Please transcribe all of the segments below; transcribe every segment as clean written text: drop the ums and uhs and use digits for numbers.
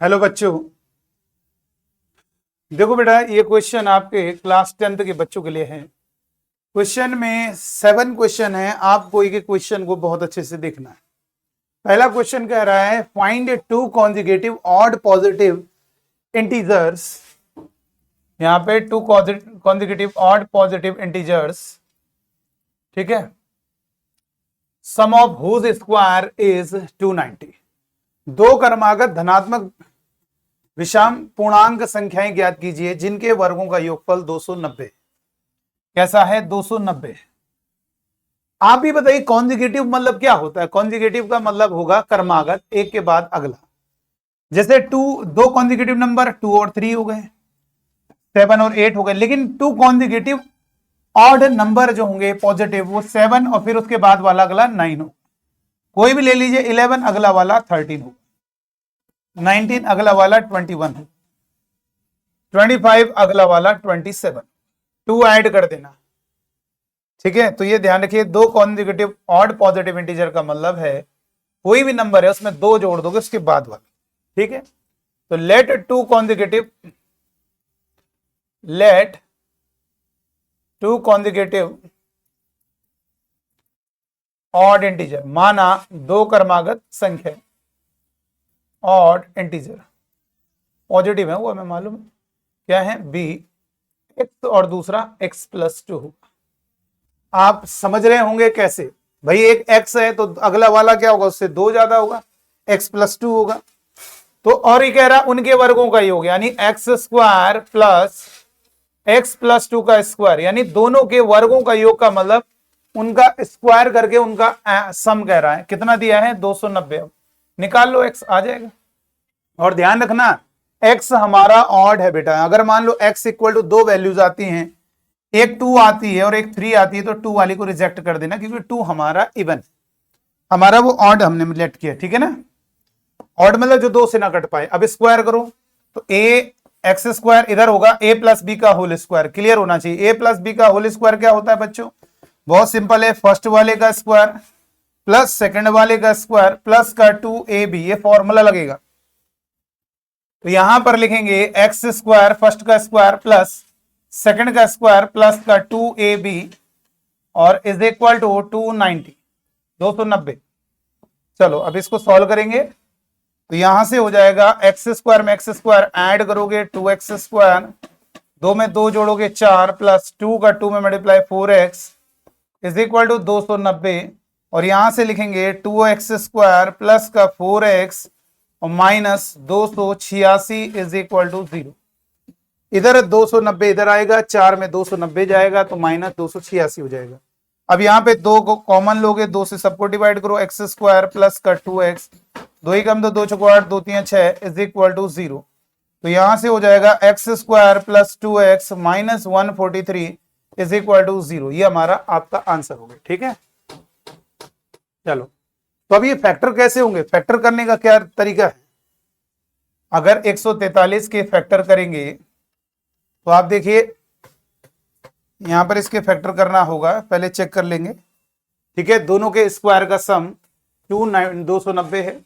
Hello बच्चों। देखो बेटा, ये क्वेश्चन आपके क्लास 10th के बच्चों के लिए है। क्वेश्चन में 7 क्वेश्चन है, आपको एक एक क्वेश्चन को बहुत अच्छे से देखना है। पहला क्वेश्चन कह रहा है find 2 consecutive odd positive integers. यहां पे 2 कॉन्जिक्यूटिव ऑड पॉजिटिव इंटीजर्स, ठीक है, सम ऑफ हुज स्क्वायर इज 290। दो क्रमागत धनात्मक विषम पूर्णांक संख्याएं ज्ञात कीजिए जिनके वर्गों का योगफल 290। कैसा है? 290। आप ही बताइए कॉन्जिक्यूटिव मतलब क्या होता है? कॉन्जिक्यूटिव का मतलब होगा क्रमागत, एक के बाद अगला। जैसे दो कॉन्जिक्यूटिव नंबर 2 और 3 हो गए, 7 और 8 हो गए, लेकिन 2 कॉन्जिक्यूटिव ऑड नंबर जो होंगे पॉजिटिव, वो 7 और फिर उसके बाद वाला अगला 9 हो। कोई भी ले लीजिए, 11 अगला वाला 13 हो, 19 अगला वाला 21 हो, 25 अगला वाला 27। 2 ऐड कर देना, ठीक है। तो ये ध्यान रखिए, दो कॉन्जिक्यूटिव ऑड पॉजिटिव इंटीजर का मतलब है कोई भी नंबर है उसमें 2 जोड़ दोगे उसके बाद वाला, ठीक है। तो let two consecutive odd integer, माना दो क्रमागत संख्या ऑड इंटीजर, पॉजिटिव है वो हमें मालूम है, क्या है? बी एक्स और दूसरा x प्लस 2 होगा। आप समझ रहे होंगे कैसे भाई, एक x है तो अगला वाला क्या होगा? उससे 2 ज्यादा होगा, x प्लस 2 होगा। तो और ये कह रहा उनके वर्गों का योग, यानी x square plus x plus 2 का स्क्वायर, यानी दोनों के वर्गों का योग का मतलब उनका स्क्वायर करके उनका सम कह रहा है। कितना दिया है? 290। निकाल लो, x आ जाएगा। और ध्यान रखना, x हमारा ऑड है बेटा। अगर मान लो x इक्वल टू 2 वैल्यूज आती हैं, एक 2 आती है और एक 3 आती है, तो 2 वाली को रिजेक्ट कर देना, क्योंकि 2 हमारा इवन, हमारा वो ऑड हमने लेट किया, ठीक है ना। ऑड मतलब जो 2 से ना कट पाए। अब स्क्वायर करो तो a एक्स स्क्वायर इधर होगा a प्लस बी का होल स्क्वायर। क्लियर होना चाहिए, a प्लस बी का होल स्क्वायर क्या होता है बच्चों? बहुत सिंपल है, फर्स्ट वाले का स्क्वायर प्लस सेकंड वाले का स्क्वायर प्लस का 2ab, ये फॉर्मूला लगेगा। तो यहां पर लिखेंगे एक्स स्क्वायर फर्स्ट का स्क्वायर प्लस सेकंड का स्क्वायर प्लस का 2ab और इज इक्वल टू 290। चलो अब इसको सॉल्व करेंगे तो यहां से हो जाएगा एक्स स्क्वायर में एक्स स्क्वायर ऐड करोगे 2x स्क्वायर, 2 में 2 जोड़ोगे 4 प्लस 2 का 2 में multiply 4x is equal to 290। और यहां से लिखेंगे 2x स्क्वायर प्लस का 4x और माइनस 286 इज इक्वल टू 0। इधर 290 इधर आएगा, 4 में 290 जाएगा तो माइनस 286 हो जाएगा। अब यहाँ पे 2 को कॉमन लोगे, 2 से सबको डिवाइड करो, एक्स स्क्वायर प्लस का 2x, 2 ही कम तो 2 चौको 8, 2 3 6 इज इक्वल टू 0। तो यहां से हो जाएगा x square plus 2x minus 143 is equal to 0। ये हमारा आपका आंसर हो गया, ठीक है। चलो, तो अब ये फैक्टर कैसे होंगे? फैक्टर करने का क्या तरीका है? अगर 143 के फैक्टर करेंगे तो आप देखिए यहां पर इसके फैक्टर करना होगा, पहले चेक कर लेंगे, ठीक है। दोनों के स्क्वायर का सम 290 है,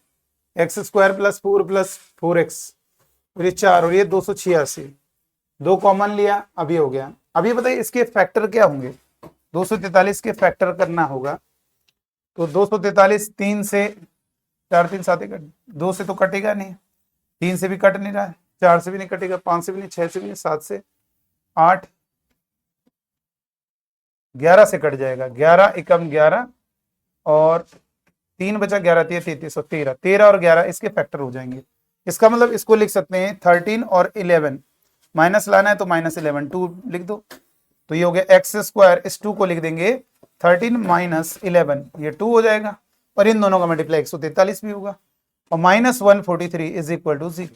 x square plus 4 plus 4x और ये 4 और ये 286, 2 कॉमन लिया, अभी हो गया। अभी बताइए इसके फैक्टर क्या होंगे? 243 के फैक्टर करना होगा तो 243 3 से 4 3 7 कट, 2 से तो कटेगा नहीं, 3 से भी कट नहीं रहा है, 4 से भी नहीं कटेगा, 5 से भी नहीं, 6 से भी नहीं, 7 से 8, 11 से कट जाएगा, 11 एकम 11 और 3 बचा, 11 33 और 13, 13 और 11 इसके फैक्टर हो जाएंगे। इसका मतलब इसको लिख सकते हैं 13 और 11, माइनस लाना है तो माइनस 11, 2 लिख दो। तो ये हो गया एक्स स्क्वायर, इस 2 को लिख देंगे 13 माइनस 11, ये 2 हो जाएगा और इन दोनों का मल्टीप्लाई 143 भी होगा और माइनस 143 इज इक्वल टू 0।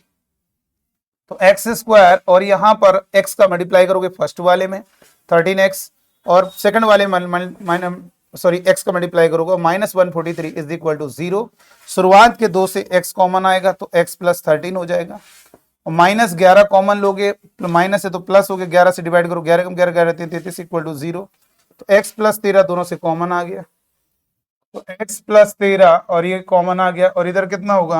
तो एक्स स्क्वायर और यहां पर x का मल्टीप्लाई करोगे फर्स्ट वाले में 13x और सेकंड वाले सॉरी x का मल्टीप्लाई करोगे माइनस 143 इज इक्वल टू 0। शुरुआत के 2 से x कॉमन आएगा तो x प्लस 13 हो जाएगा और माइनस 11 कॉमन लोगे, माइनस है तो प्लस हो गया, 11 से डिवाइड करो, 11 कम 11 11 33 इक्वल टू 0। तो x प्लस 13 दोनों से कॉमन आ गया, तो x प्लस 13 और ये कॉमन आ गया और इधर कितना होगा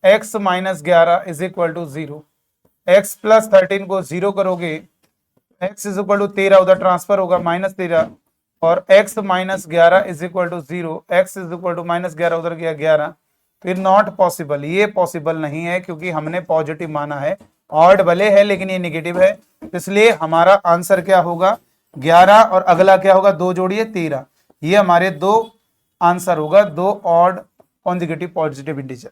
x minus 11 is equal to 0, x plus 13 को 0 करोगे, x इज इक्वल टू 13 उधर ट्रांसफर होगा -13, और x minus 11 is equal to 0, x is equal to -11 उधर गया 11, फिर नॉट पॉसिबल, ये पॉसिबल नहीं है क्योंकि हमने पॉजिटिव माना है, ऑड भले है लेकिन ये नेगेटिव है, इसलिए हमारा आंसर क्या होगा 11 और अगला क्या होगा 2 जोड़िए 13, ये हमारे दो आंसर होगा, दो ऑड कॉन्जिक्यूटिव पॉजिटिव इंटीजर।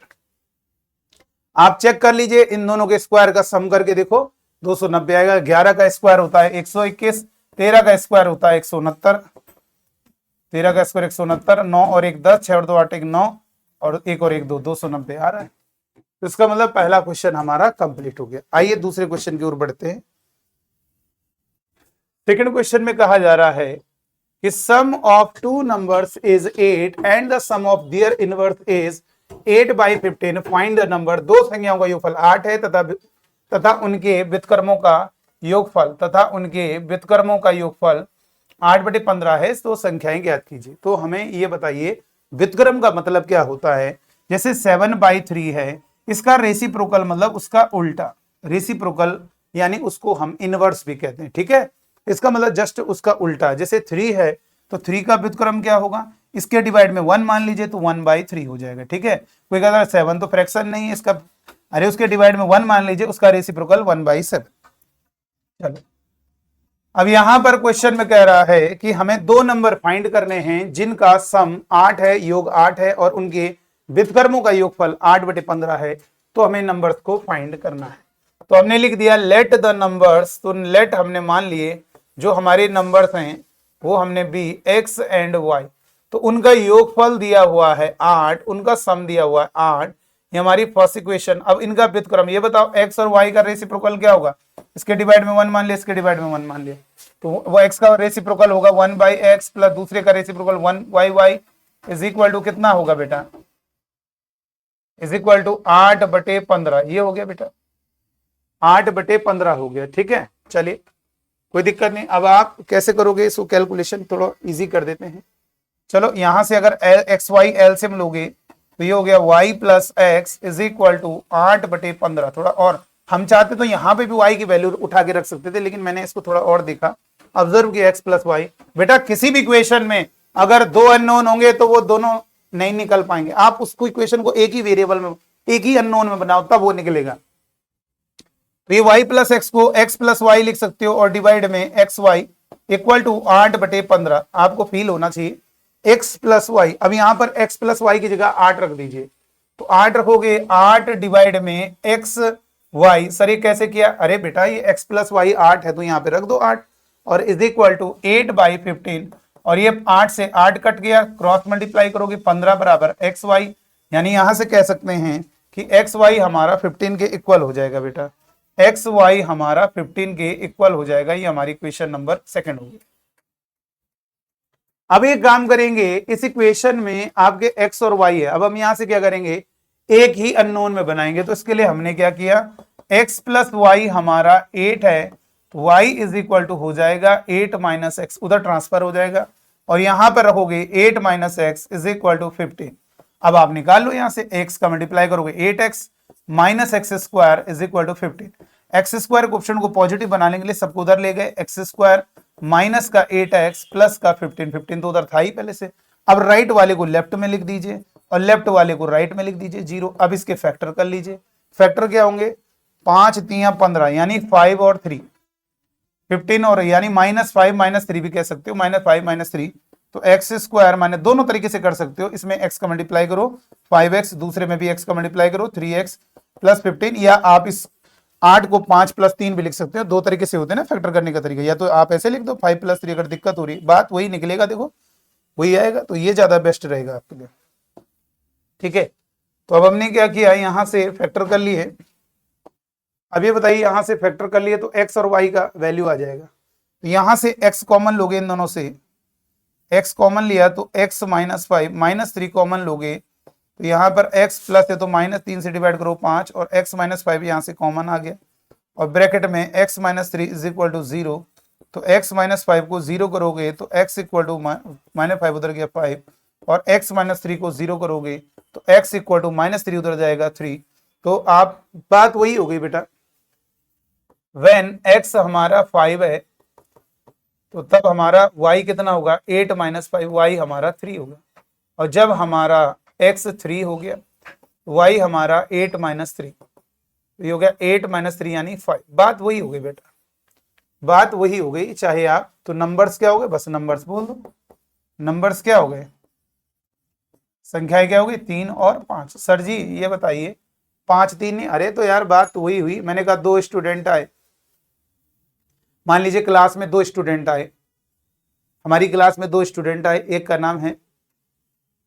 आप चेक कर लीजिए इन दोनों के स्क्वायर का सम करके देखो 290 आएगा, 11 का स्क्वायर होता है 121, 13 का स्क्वायर होता है 169, 13 का स्क्वायर 169, 9 और 1 10, 6 और 2 8 1 9 और 1 और 1 2, 290 आ रहा है। तो इसका मतलब पहला क्वेश्चन हमारा कंप्लीट हो गया। आइए दूसरे क्वेश्चन की ओर बढ़ते हैं। सेकंड क्वेश्चन में कहा जा रहा है कि sum of two numbers is 8 and the sum of their inverse is 8/15, find the number. दो संख्याओं का योगफल 8 है तथा उनके व्युत्क्रमों का योगफल 8/15 है, तो संख्याएं ज्ञात कीजिए। तो हमें ये बताइए व्युत्क्रम का मतलब क्या होता है। जैसे 7/3 है, इसका रेसिप्रोकल मतलब उसका उल्टा, रेसिप्रोकल यानी उसको हम इनवर्स भी कहते हैं, ठीक है, इसका मतलब जस्ट उसका उल्टा। जैसे 3 है तो 3 का व्युत्क्रम क्या होगा, इसके डिवाइड में 1 मान लीजिए तो 1/3 हो जाएगा, ठीक है। कोई कहता है 7 तो फ्रैक्शन नहीं है इसका, अरे उसके डिवाइड में 1 मान लीजिए, उसका रेसिप्रोकल 1/7। चलो अब यहां पर क्वेश्चन में कह रहा है कि हमें दो नंबर फाइंड करने हैं जिनका सम 8 है, योग 8 है और उनके व्युत्क्रमों का योगफल 8/15 है, तो हमें नंबर्स को फाइंड करना है। तो हमने लिख दिया लेट द नंबर्स, तो लेट हमने मान लिए जो हमारे नंबर्स हैं वो हमने बी एक्स एंड वाई, तो उनका योगफल दिया हुआ है 8, उनका सम दिया हुआ है 8, ये हमारी फर्स्ट इक्वेशन। अब इनका व्युत्क्रम ये बताओ एक्स और वाई का रेसिप्रोकल क्या होगा, इसके डिवाइड में 1 मान लिया, इसके डिवाइड में 1 मान लिया, तो वो एक्स का रेसिप्रोकल होगा 1/x प्लस दूसरे का reciprocal 1y is equal to कितना होगा बेटा, इज इक्वल टू 8/15, ये हो गया बेटा 8/15 हो गया, ठीक है। चलिए कोई दिक्कत नहीं। अब आप कैसे करोगे इसको, कैलकुलेशन थोड़ा इजी कर देते हैं। चलो यहां से अगर एक्स वाई एलसीएम लोगे तो ये हो गया y plus x is equal to 8/15। थोड़ा और हम चाहते तो यहाँ पे भी y की वैल्यू उठा के रख सकते थे, लेकिन मैंने इसको थोड़ा और देखा, ऑब्जर्व किया x प्लस वाई। बेटा किसी भी इक्वेशन में अगर दो अननोन होंगे तो वो दोनों नहीं निकल पाएंगे, आप उसको इक्वेशन को एक ही वेरिएबल में, एक ही अननोन में बनाओ तब वो निकलेगा। तो ये y प्लस एक्स को x प्लस वाई लिख सकते हो और डिवाइड में एक्स वाई इक्वल टू 8/15, आपको फील होना चाहिए x प्लस वाई। अब यहां पर x प्लस वाई की जगह 8 रख दीजिए, तो 8 रखोगे, 8 डिवाइड में x वाई। सर ये कैसे किया, अरे बेटा ये x प्लस वाई 8 है तो यहाँ पे रख दो 8 और इज इक्वल टू 8/15, और ये 8 से 8 कट गया, क्रॉस मल्टीप्लाई करोगे 15 बराबर एक्स वाई, यानी यहां से कह सकते हैं कि एक्स वाई हमारा 15 के इक्वल हो जाएगा बेटा, एक्स वाई हमारा 15 के इक्वल हो जाएगा। ये हमारी इक्वेशन नंबर सेकंड होगी। अब एक काम करेंगे, इस इक्वेशन में आपके x और y है, अब हम यहां से क्या करेंगे एक ही अननोन में बनाएंगे। तो इसके लिए हमने क्या किया, x प्लस वाई हमारा 8 है, तो y इज इक्वल टू हो जाएगा 8 माइनस एक्स, उधर ट्रांसफर हो जाएगा और यहां पर रखोगे 8 minus x is equal to 15। अब आप निकाल लो, यहां से x का मल्टीप्लाई करोगे 8x minus x square is equal to 15। X square option को पॉजिटिव बनाने के लिए सबको उधर ले गए, एक्स स्क्वायर माइनस का 8x प्लस का 15 तो उधर था ही पहले से। अब राइट वाले को लेफ्ट में लिख दीजिए और लेफ्ट वाले को राइट में लिख दीजिए 0। अब इसके फैक्टर कर लीजिए, फैक्टर क्या होंगे 5 3 15 यानी 5 और 3, 15 और यानी -5 -3 भी कह सकते हो, -5 -3, तो एक्स स्क्वायर माने दोनों तरीके से कर सकते हो। इसमें x का मल्टीप्लाई करो 5x, दूसरे में भी x का मल्टीप्लाई करो 3x प्लस 15, या आप इस 8 को 5 + 3 भी लिख सकते हो। दो तरीके से होते हैं ना फैक्टर करने का तरीका, या तो आप ऐसे लिख दो 5 + 3, अगर दिक्कत हो रही है बात वही निकलेगा, देखो वही आएगा, तो ये ज्यादा बेस्ट रहेगा आपके लिए, ठीक है। तो अब हमने क्या किया, यहां से फैक्टर कर लिए। अब ये बताइए यहां से फैक्टर कर लिए तो x और y का वैल्यू आ जाएगा, तो यहां से x कॉमन लोगे, इन दोनों से x कॉमन लिया तो x -5 -3 कॉमन लोगे, तो यहाँ पर x प्लस है तो -3 से डिवाइड करो 5 और x -5 यहाँ से कॉमन आ गया और ब्रैकेट में x -3 इज इक्वल टू 0, तो x -5 को 0 करोगे तो x इक्वल टू -5 उधर गया 5 और x -3 को 0 करोगे तो x इक्वल टू -3 उधर जाएगा 3, तो आप बात वही हो गई बेटा, वेन x हमारा 5 है तो तब हमारा y कितना होगा 8 माइनस 5, y हमारा 3 होगा। और जब हमारा x 3 हो गया, y हमारा 8 माइनस 3, तो ये हो गया 8 माइनस 3 यानी 5। बात वही हो गई बेटा, बात वही हो गई। चाहे आप तो नंबर्स क्या हो गए, बस नंबर्स बोल दो। नंबर्स क्या हो गए, संख्याएं क्या हो गई 3 और 5। सर जी ये बताइए 5 3 नहीं, अरे तो यार बात तो वही हुई। मैंने कहा 2 स्टूडेंट आए, मान लीजिए क्लास में 2 स्टूडेंट आए, हमारी क्लास में 2 स्टूडेंट आए, एक का नाम है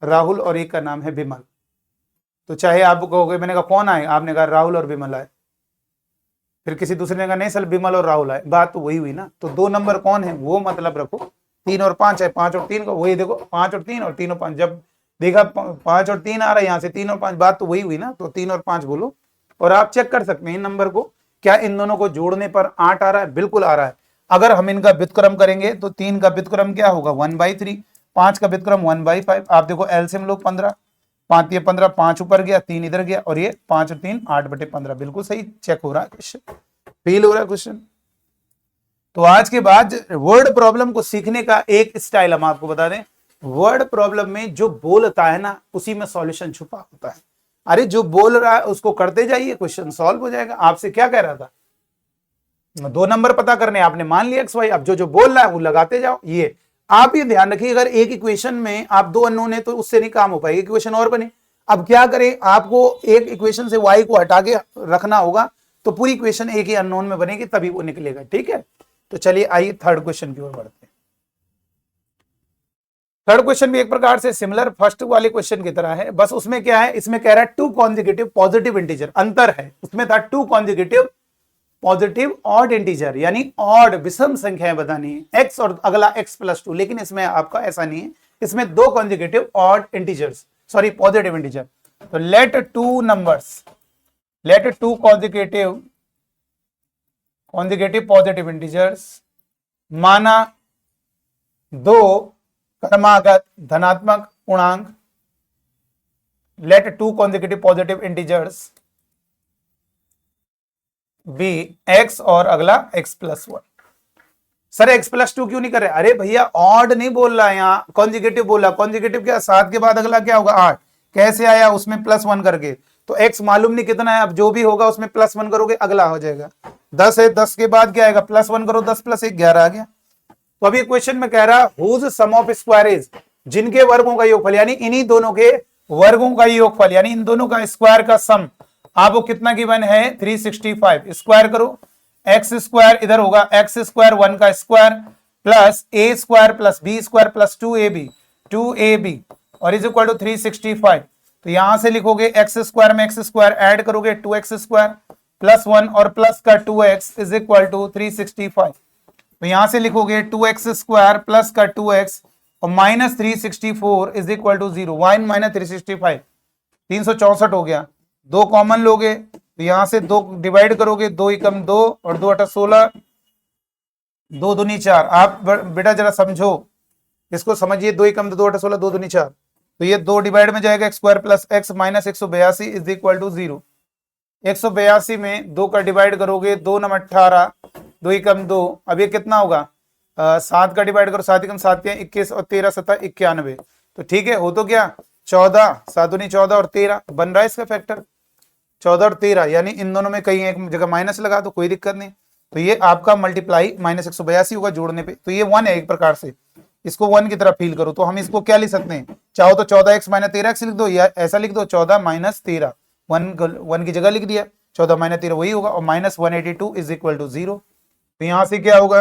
राहुल और एक का नाम है विमल। तो चाहे आप कहोगे, मैंने कहा कौन आए, आपने कहा राहुल और विमल आए, फिर किसी दूसरे ने कहा नहीं सर विमल और राहुल आए, बात तो वही हुई ना। तो 2 नंबर कौन है वो मतलब रखो, 3 और 5 है, 5 और 3 को वही देखो, 5 और 3 और 3 और 5, जब देखा 5 और 3 आ रहा है यहाँ से 3 और 5, बात तो वही हुई ना। तो 3 और 5 बोलो, और आप चेक कर सकते हैं इन नंबर को, क्या इन दोनों को जोड़ने पर 8 आ रहा है, बिल्कुल आ रहा है। अगर हम इनका व्युत्क्रम करेंगे तो 3 का व्युत्क्रम क्या होगा 1/3, 5 का व्युत्क्रम 1/5। आप देखो एलसीएम लोग 15, 5 ये 15, 5 ऊपर गया 3 इधर गया, और ये 5 और 3 8/15, बिल्कुल सही चेक हो रहा है क्वेश्चन, फील हो रहा है क्वेश्चन। तो आज के बाद वर्ड प्रॉब्लम को सीखने का एक स्टाइल हम आपको बता दें, वर्ड प्रॉब्लम में जो बोलता है ना उसी में सॉल्यूशन छुपा होता है। अरे जो बोल रहा है उसको करते जाइए, क्वेश्चन सॉल्व हो जाएगा। आपसे क्या कह रहा था, 2 नंबर पता करने, आपने मान लिया XY, अब जो जो बोल रहा है वो लगाते जाओ। ये आप ये ध्यान रखिए, अगर एक इक्वेशन में आप 2 अननोन है तो उससे नहीं काम हो पाएगा, इक्वेशन और बने। अब क्या करें, आपको एक इक्वेशन से y को हटा के रखना होगा, तो पूरी इक्वेशन एक ही अननोन में बनेगी तभी वो निकलेगा, ठीक है। तो चलिए आइए थर्ड क्वेश्चन की ओर बढ़ते हैं। थर्ड क्वेश्चन भी एक प्रकार से सिमिलर फर्स्ट वाले क्वेश्चन की तरह है, बस उसमें क्या है, इसमें कह रहा है 2 कॉन्जिक्यूटिव पॉजिटिव इंटीजर, अंतर है उसमें था 2 कॉन्जिक्यूटिव पॉजिटिव ऑड इंटीजर, यानी ऑड विषम संख्याएं बतानी है, x और अगला x+2, लेकिन इसमें आपका ऐसा नहीं है, इसमें 2 consecutive odd integers, sorry positive integer. तो let 2 numbers, let 2 consecutive positive integers, माना 2 क्रमागत धनात्मक पूर्णांक, let 2 consecutive positive integers be x और अगला x+1। सर x+2 क्यों नहीं कर रहे, अरे भैया ऑड नहीं बोल रहा है यहाँ, कॉन्जिक्यूटिव बोला। कॉन्जिक्यूटिव क्या, 7 के बाद अगला क्या होगा 8, कैसे आया उसमें +1 करके, तो x मालूम नहीं कितना है, अब जो भी होगा उसमें +1 करोगे अगला हो जाएगा। 10 है, 10 के बाद क्या आएगा +1 करो, 10 + 1 11 आ गया। तो अभी क्वेश्चन में कह रहा whose sum of square is, जिनके वर्गों का योगफल, यानी इन्हीं दोनों के वर्गों का योगफल, यानी इन दोनों का स्क्वायर का सम आपको कितना गिवन है 365। स्क्वायर करो, एक्स स्क्वायर इधर होगा x स्क्वायर 1 का square plus a square plus b square plus 2ab और इज इक्वल टू 365। तो यहां से लिखोगे x स्क्वायर में x स्क्वायर ऐड करोगे 2x स्क्वायर प्लस 1 और प्लस का 2x इज इक्वल टू 365। तो यहां से लिखोगे 2x स्क्वायर प्लस का 2x और minus 364 is equal to 0, 1 minus 365 364 हो गया। 2 कॉमन लोगे तो यहां से 2 डिवाइड करोगे, 2 एकम 2 और 2 8 16, 2 दूनी 4। आप बेटा जरा समझो इसको, समझिए 2 एकम 2 8 16 2 दूनी 4, तो ये 2 डिवाइड में जाएगा x square plus x minus 182 is equal to 0। 182 में 2 का डिवाइड करोगे, 2 9 18, 2 एकम 2, अब ये कितना होगा 7 का डिवाइड करो, 7 एकम 7 21 और 13 7 91। तो ठीक है, हो तो क्या 14, 7 दूनी 14 और 13 बन रहा है इसका फैक्टर 14 और 13, यानी इन दोनों में कहीं एक जगह माइनस लगा तो कोई दिक्कत नहीं। तो ये आपका मल्टीप्लाई माइनस 182 होगा जोड़ने पे, तो ये 1 है एक प्रकार से, इसको 1 की तरह फील करो। तो हम इसको क्या लिख सकते हैं, चाहो तो 14x माइनस 13x लिख दो, या ऐसा लिख दो 14 माइनस 13, 1 की जगह लिख दिया, 14 माइनस 13 वही होगा, और माइनस 182 इज इक्वल टू 0। तो यहां से क्या होगा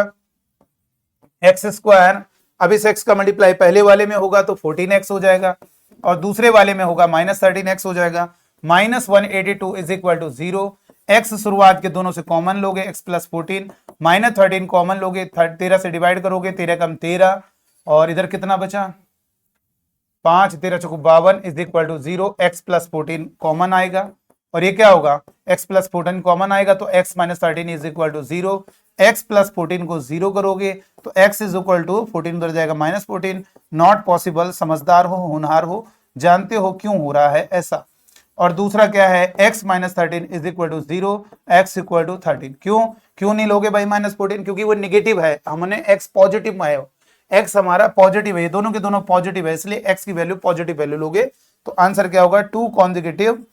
एक्स स्क्वायर, अब इस x का मल्टीप्लाई पहले वाले में होगा तो 14x हो जाएगा, और दूसरे वाले में होगा माइनस 13x हो जाएगा, minus 182 is equal to 0। x शुरुआत के दोनों से कॉमन लोगे, x प्लस 14 माइनस 13 कॉमन लोगे, 13 से डिवाइड करोगे, 13 कम 13 और इधर कितना बचा 5, 13 चौको 52 is equal to 0। x plus 14 common आएगा और ये क्या होगा x प्लस 14 कॉमन आएगा, तो x minus 13 is equal to 0। x plus 14 को 0 करोगे तो x इज इक्वल टू 14 उधर जाएगा माइनस 14। नॉट पॉसिबल, समझदार हो, होनहार हो, जानते हो क्यों हो रहा है ऐसा। और दूसरा क्या है x minus 13 is equal to 0, x equal to 13। क्यों नहीं लोगे भाई -14? क्योंकि वो निगेटिव है, हमने x पॉजिटिव में है, x हमारा पॉजिटिव है, ये दोनों के दोनों पॉजिटिव है, इसलिए x की वैल्यू पॉजिटिव वैल्यू लोगे। तो आंसर क्या होगा, 2 कॉन्जिक्यूटिव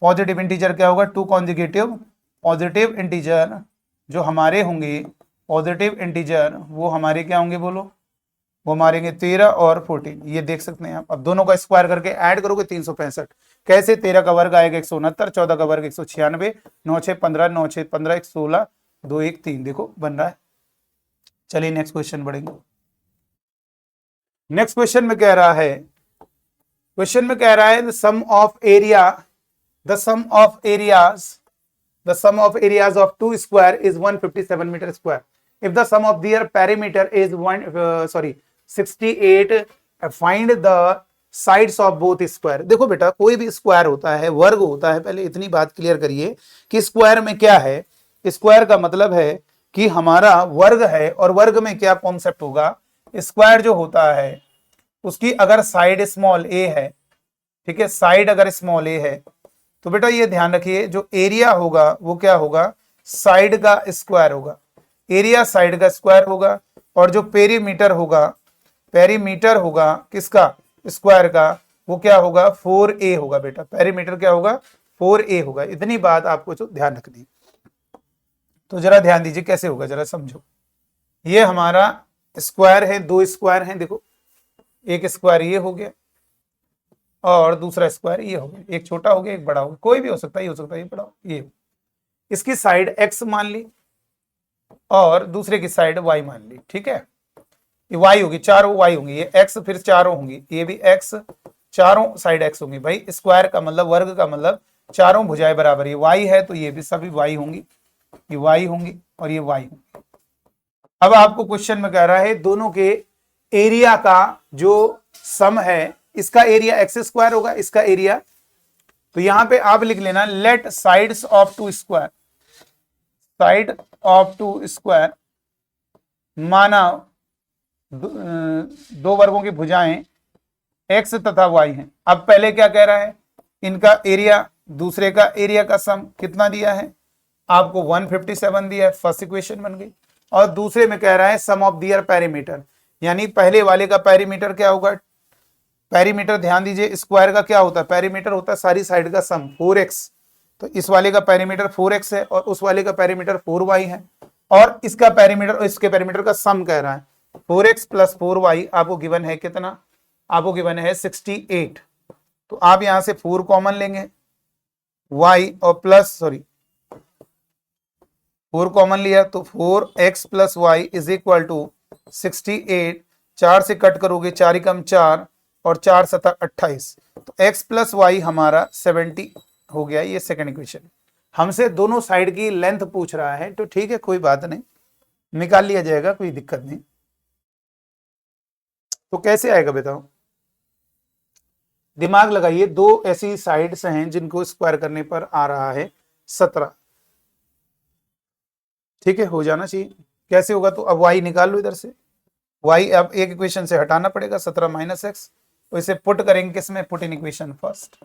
पॉजिटिव इंटीजर क्या होगा, 2 कॉन्जिक्यूटिव पॉजिटिव इंटीजर जो हमारे होंगे, पॉजिटिव इंटीजर वो हमारे क्या होंगे बोलो, वो मारेंगे 13 और 14। ये देख सकते हैं आप। अब दोनों का स्क्वायर करके ऐड करोगे 365। कैसे, 13 का वर्ग आएगा 169, 14 का वर्ग 196, 9 6 15, 9 6 15, 1 16, 2 1 3, देखो बन रहा है। चलिए नेक्स्ट क्वेश्चन बढ़ेंगे। नेक्स्ट क्वेश्चन में कह रहा है, the sum of area, the sum of areas of two square is 157 meter square. If the sum of their perimeter is 68, find the sides of both square. देखो बेटा, कोई भी square होता है, वर्ग होता है, पहले इतनी बात क्लियर करिए कि स्क्वायर में क्या है। स्क्वायर का मतलब है कि हमारा वर्ग है, और वर्ग में क्या कॉन्सेप्ट होगा, स्क्वायर जो होता है उसकी अगर साइड स्मॉल ए है, ठीक है, साइड अगर स्मॉल ए है तो बेटा ये ध्यान रखिए, जो एरिया होगा वो क्या होगा, साइड का स्क्वायर होगा, एरिया साइड का स्क्वायर होगा। और जो पेरीमीटर होगा किसका, स्क्वायर का, वो क्या होगा, 4a होगा बेटा। पेरीमीटर क्या होगा, 4a होगा। इतनी बात आपको जो ध्यान रखनी। तो जरा ध्यान दीजिए कैसे होगा, जरा समझो। ये हमारा स्क्वायर है, 2 स्क्वायर हैं, देखो एक स्क्वायर ये हो गया और दूसरा स्क्वायर ये हो गया, एक छोटा हो गया एक बड़ा हो गया, कोई भी हो सकता है, ये हो सकता है, ये बड़ा हो, ये। इसकी साइड x मान ली और दूसरे की साइड y मान ली, ठीक है, ये y होगी, चारों y होंगी, ये x फिर चारों होंगी, ये भी x, चारों साइड x होंगी। भाई स्क्वायर का मतलब, वर्ग का मतलब चारों भुजाएं बराबर, ये y है तो ये भी सभी y होंगी, ये y होंगी और ये y होंगी। अब आपको क्वेश्चन में कह रहा है दोनों के एरिया का जो सम है, इसका एरिया एक्स स्क्वायर होगा, इसका एरिया, तो यहां पे आप लिख लेना let sides of two square, side of two square माना दो वर्गों की भुजाएं एक्स तथा वाई हैं। अब पहले क्या कह रहा है, इनका एरिया दूसरे का एरिया का सम कितना दिया है आपको, 157 दिया है, फर्स्ट इक्वेशन बन गई। और दूसरे में कह रहा है सम ऑफ दियर पेरीमीटर, यानी पहले वाले का पेरीमीटर क्या होगा, पेरीमीटर ध्यान दीजिए, स्क्वायर का क्या होता है, पेरीमीटर होता है सारी साइड का सम 4x, तो इस वाले का पेरीमीटर 4x है और उस वाले का पेरीमीटर 4y है, और इसका पेरीमीटर और इसके पेरीमीटर का सम कह रहा है 4x प्लस 4y, आपको गिवन है कितना, आपको गिवन है 68। तो आप यहां से 4 कॉमन लेंगे, y और प्लस 4 कॉमन लिया तो 4x प्लस y इज इक्वल टू 68, 4 से कट करोगे 4 एकम 4 और 4 सता 28, तो x प्लस वाई हमारा 70 हो गया। ये सेकंड इक्वेशन। हमसे दोनों साइड की लेंथ पूछ रहा है, तो ठीक है कोई बात नहीं, निकाल लिया जाएगा, कोई दिक्कत नहीं। तो कैसे आएगा बताओ, दिमाग लगाइए। दो ऐसी साइड्स हैं जिनको स्क्वायर करने पर आ रहा है 17, ठीक है, हो जाना चाहिए। कैसे होगा, तो अब y निकाल लो इधर से, y अब एक इक्वेशन से हटाना पड़ेगा, 17 माइनस एक्स, तो इसे पुट करेंगे किसमें, put in equation first,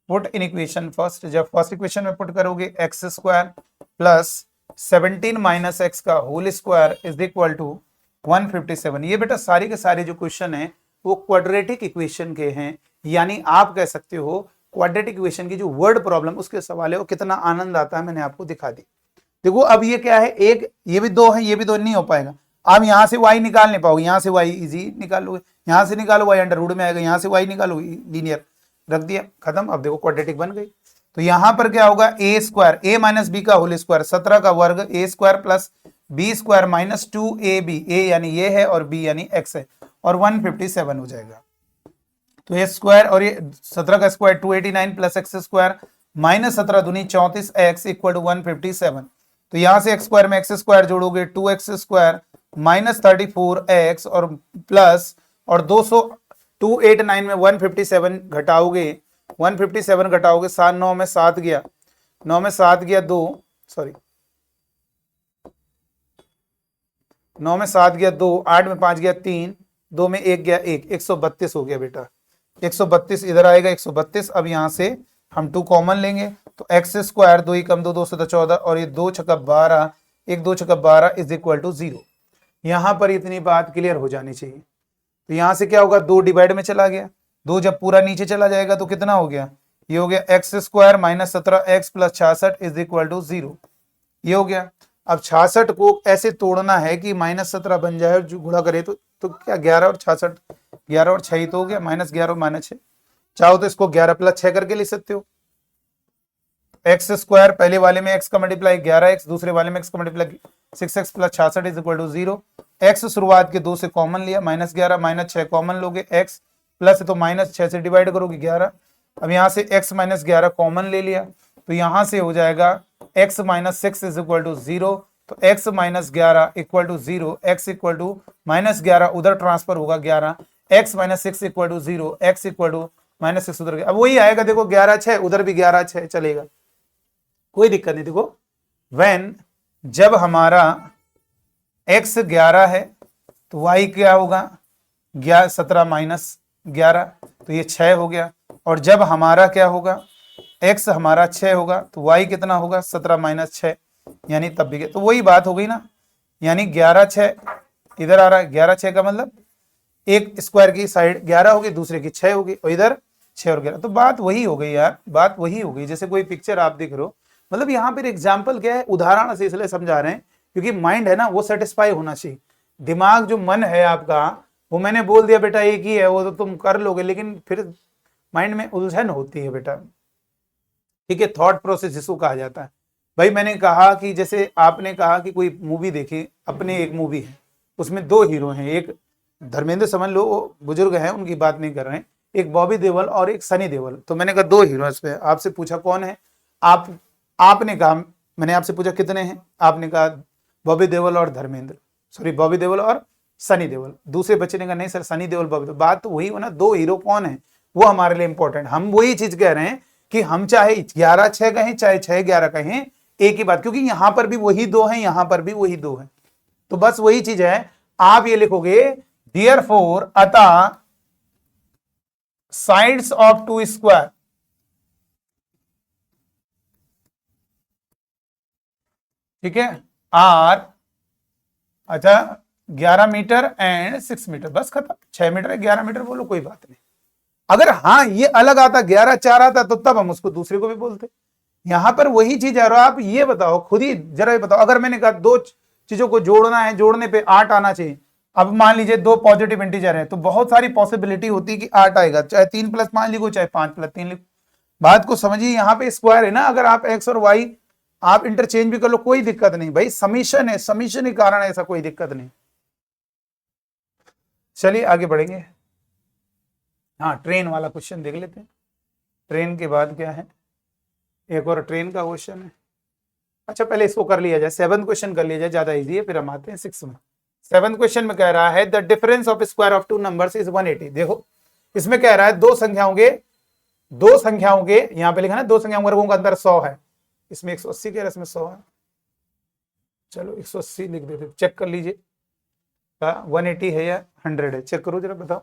put in equation first. जब फर्स्ट इक्वेशन में पुट करोगे x square plus 17 minus x का whole square is equal to 157। ये बेटा सारे के सारे जो क्वेश्चन है वो क्वाड्रेटिक इक्वेशन के हैं, यानी आप कह सकते हो क्वाड्रेटिक इक्वेशन की जो वर्ड प्रॉब्लम उसके सवाल है वो कितना आनंद आता है, मैंने आपको दिखा दी। देखो अब ये क्या है, एक ये भी 2 है, ये भी 2 नहीं हो पाएगा। आप यहां से y निकाल नहीं पाओगे, यहां से y इजी निकालोगे, यहां से निकालो y अंडर रूट में आएगा, यहां से y निकालो लीनियर, रख दिया खत्म। अब देखो क्वाड्रेटिक बन गई। तो यहां पर क्या होगा, a square, a minus b का होल स्क्वायर, 17 का वर्ग, a square plus b square minus 2ab, a यानी ये है और बी यानी x है, और 157 हो जाएगा। तो ये स्क्वायर और ये 17 का square 289 plus x square minus 17 दूनी 34 एक्स इक्वल टू 157। तो यहां से एक्स स्क्वायर में एक्स स्क्वायर जोड़ोगे 2x स्क्वायर माइनस 34x और प्लस और 289 में 157 घटाओगे, 157 घटाओगे 7 9 में 7 गया, 9 में 7 गया 2, सॉरी 9 में 7 गया 2, 8 में 5 गया 3, 2 में 1 गया 1, 132 हो गया बेटा। 132 इधर आएगा 132। अब यहां से हम 2 कॉमन लेंगे तो एक्स स्क्वायर 2 ही कम 2 2 से 14 और ये 2 छक्का 12 1 2 छक्का 12 इज इक्वल टू 0। यहां पर इतनी बात क्लियर हो जानी चाहिए। तो यहां से क्या होगा 2 डिवाइड में चला गया, 2 जब पूरा नीचे चला जाएगा तो कितना हो गया, ये हो गया x square minus 17 x plus 66 is equal to 0। ये हो गया। अब 66 को ऐसे तोड़ना है कि -17 बन जाए और जो गुणा करे तो क्या 11 और 66 11 और 6 ही तो हो गया, -11 और -6। चाहो तो इसको 11 प्लस 6 करके लिख सकते हो। एक्स स्क्वायर पहले वाले में एक्स का मल्टीप्लाई 11x, दूसरे वाले में एक्स का multiply 6x plus 66 is equal to 0। X शुरुआत के 2 से कॉमन लिया, -11 -6 कॉमन लोगे, एक्स प्लस तो -6 से डिवाइड करोगे 11। अब यहां से x -11 कॉमन ले लिया तो यहां से हो जाएगा x -6 इज इक्वल टू 0। तो x -11 equal to 0, x equal to -11 उधर ट्रांसफर होगा 11, x -6 equal to 0, x equal to -6 उधर। अब वही आएगा, देखो 11 6 उधर भी 11 6 चलेगा, कोई दिक्कत नहीं। देखो व्हेन जब हमारा x 11 है तो y क्या होगा 17 -11 तो ये 6 हो गया। और जब हमारा क्या होगा x हमारा 6 होगा तो y कितना होगा 17 -6 यानी तब भी। तो वही बात हो गई ना, यानी 11 6 इधर आ रहा है, 11 6 का मतलब एक स्क्वायर की साइड 11 होगी, दूसरे की 6 होगी और इधर 6 और 11। तो बात वही हो गई यार, बात वही हो गई। जैसे कोई पिक्चर आप देख रहे हो, मतलब यहाँ पर एग्जाम्पल क्या है, उदाहरण से इसलिए समझा रहे हैं क्योंकि माइंड है ना वो सेटिस्फाई होना चाहिए। दिमाग जो मन है आपका वो मैंने बोल दिया बेटा एक ही है, वो तो तुम कर लोगे, लेकिन फिर माइंड में उलझन होती है बेटा, ठीक है। थॉट प्रोसेस जिसको कहा जाता है। भाई मैंने कहा कि जैसे आपने कहा कि कोई मूवी देखी, अपने एक मूवी है उसमें 2 हीरो हैं, एक धर्मेंद्र समझ लो वो बुजुर्ग हैं उनकी बात नहीं कर रहे हैं, एक बॉबी देओल और एक सनी देओल। तो मैंने कहा 2 हीरो इस पे, आपसे पूछा कौन है, आपने कहा, मैंने आपसे पूछा कितने हैं, आपने कहा बॉबी देओल और धर्मेंद्र, सॉरी बॉबी देओल और सनी देओल। दूसरे बच्चे ने कहा नहीं सर सनी देओल बॉबी देओल। बात तो वही हो ना, 2 हीरो कौन है वो हमारे लिए इंपॉर्टेंट। हम वही चीज कह रहे हैं कि हम चाहे 11 6 कहें चाहे 6 11 कहें एक ही बात, क्योंकि यहां पर भी वही 2 हैं, यहां पर भी वही 2 हैं। तो बस वही चीज है, आप ये लिखोगे देयरफॉर अतः साइड्स ऑफ 2 स्क्वायर, ठीक है, आर अच्छा 11 मीटर एंड 6 मीटर, बस खत्म। 6 मीटर है 11 मीटर बोलो कोई बात नहीं। अगर हाँ ये अलग आता 11 4 आता तो तब हम उसको दूसरे को भी बोलते। यहां पर वही चीज है। आप ये बताओ खुद ही जरा ये बताओ, अगर मैंने कहा 2 चीजों को जोड़ना है, जोड़ने पे 8 आना चाहिए। अब मान लीजिए 2 पॉजिटिव इंटीजर है तो बहुत सारी पॉसिबिलिटी होती है कि 8 आएगा, चाहे 3 + 5 लिखो चाहे 5 + 3 लिखो। बात को समझिए, यहाँ पे स्क्वायर है ना, अगर आप एक्स और वाई आप इंटरचेंज भी कर लो कोई दिक्कत नहीं भाई, समीशन है, समीशन के कारण ऐसा कोई दिक्कत नहीं। चलिए आगे बढ़ेंगे। हाँ ट्रेन वाला क्वेश्चन देख लेते हैं। ट्रेन के बाद क्या है, एक और ट्रेन का क्वेश्चन है। अच्छा पहले इसको कर लिया जाए, 7th क्वेश्चन कर लिया जाए, ज्यादा इजी है, फिर हम आते हैं 6 में। 7th क्वेश्चन में कह रहा है the difference of square of 2 numbers is 180। देखो इसमें कह रहा है दो संख्याओं के यहां पे लिखा ना, 2 संख्याओं वर्गों का अंतर 100 है। इसमें 180 कह रहा है, इसमें 100 है। चलो 180 लिख देते, चेक कर लीजिए 180 है या 100 है, चेक करो जरा बताओ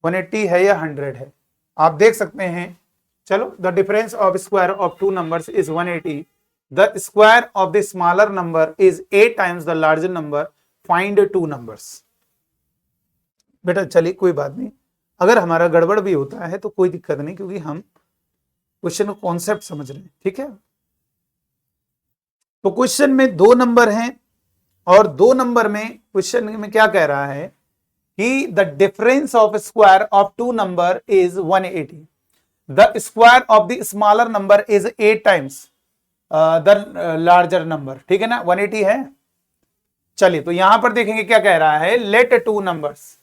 180 है या 100 है। आप देख सकते हैं। चलो the difference of square of 2 numbers is 180। The square of the smaller number is 8 times the larger number, find 2 numbers. बेटा चलिए कोई बात नहीं, अगर हमारा गड़बड़ भी होता है तो कोई दिक्कत नहीं, क्योंकि हम क्वेश्चन का कॉन्सेप्ट समझ रहे हैं, ठीक है। तो क्वेश्चन में 2 नंबर हैं और 2 नंबर में क्वेश्चन में क्या कह रहा है कि the difference of square of 2 number is 180। The square of the smaller number is 8 times the larger number, ठीक है ना, 180 है। चलिए तो यहां पर देखेंगे क्या कह रहा है, let 2 numbers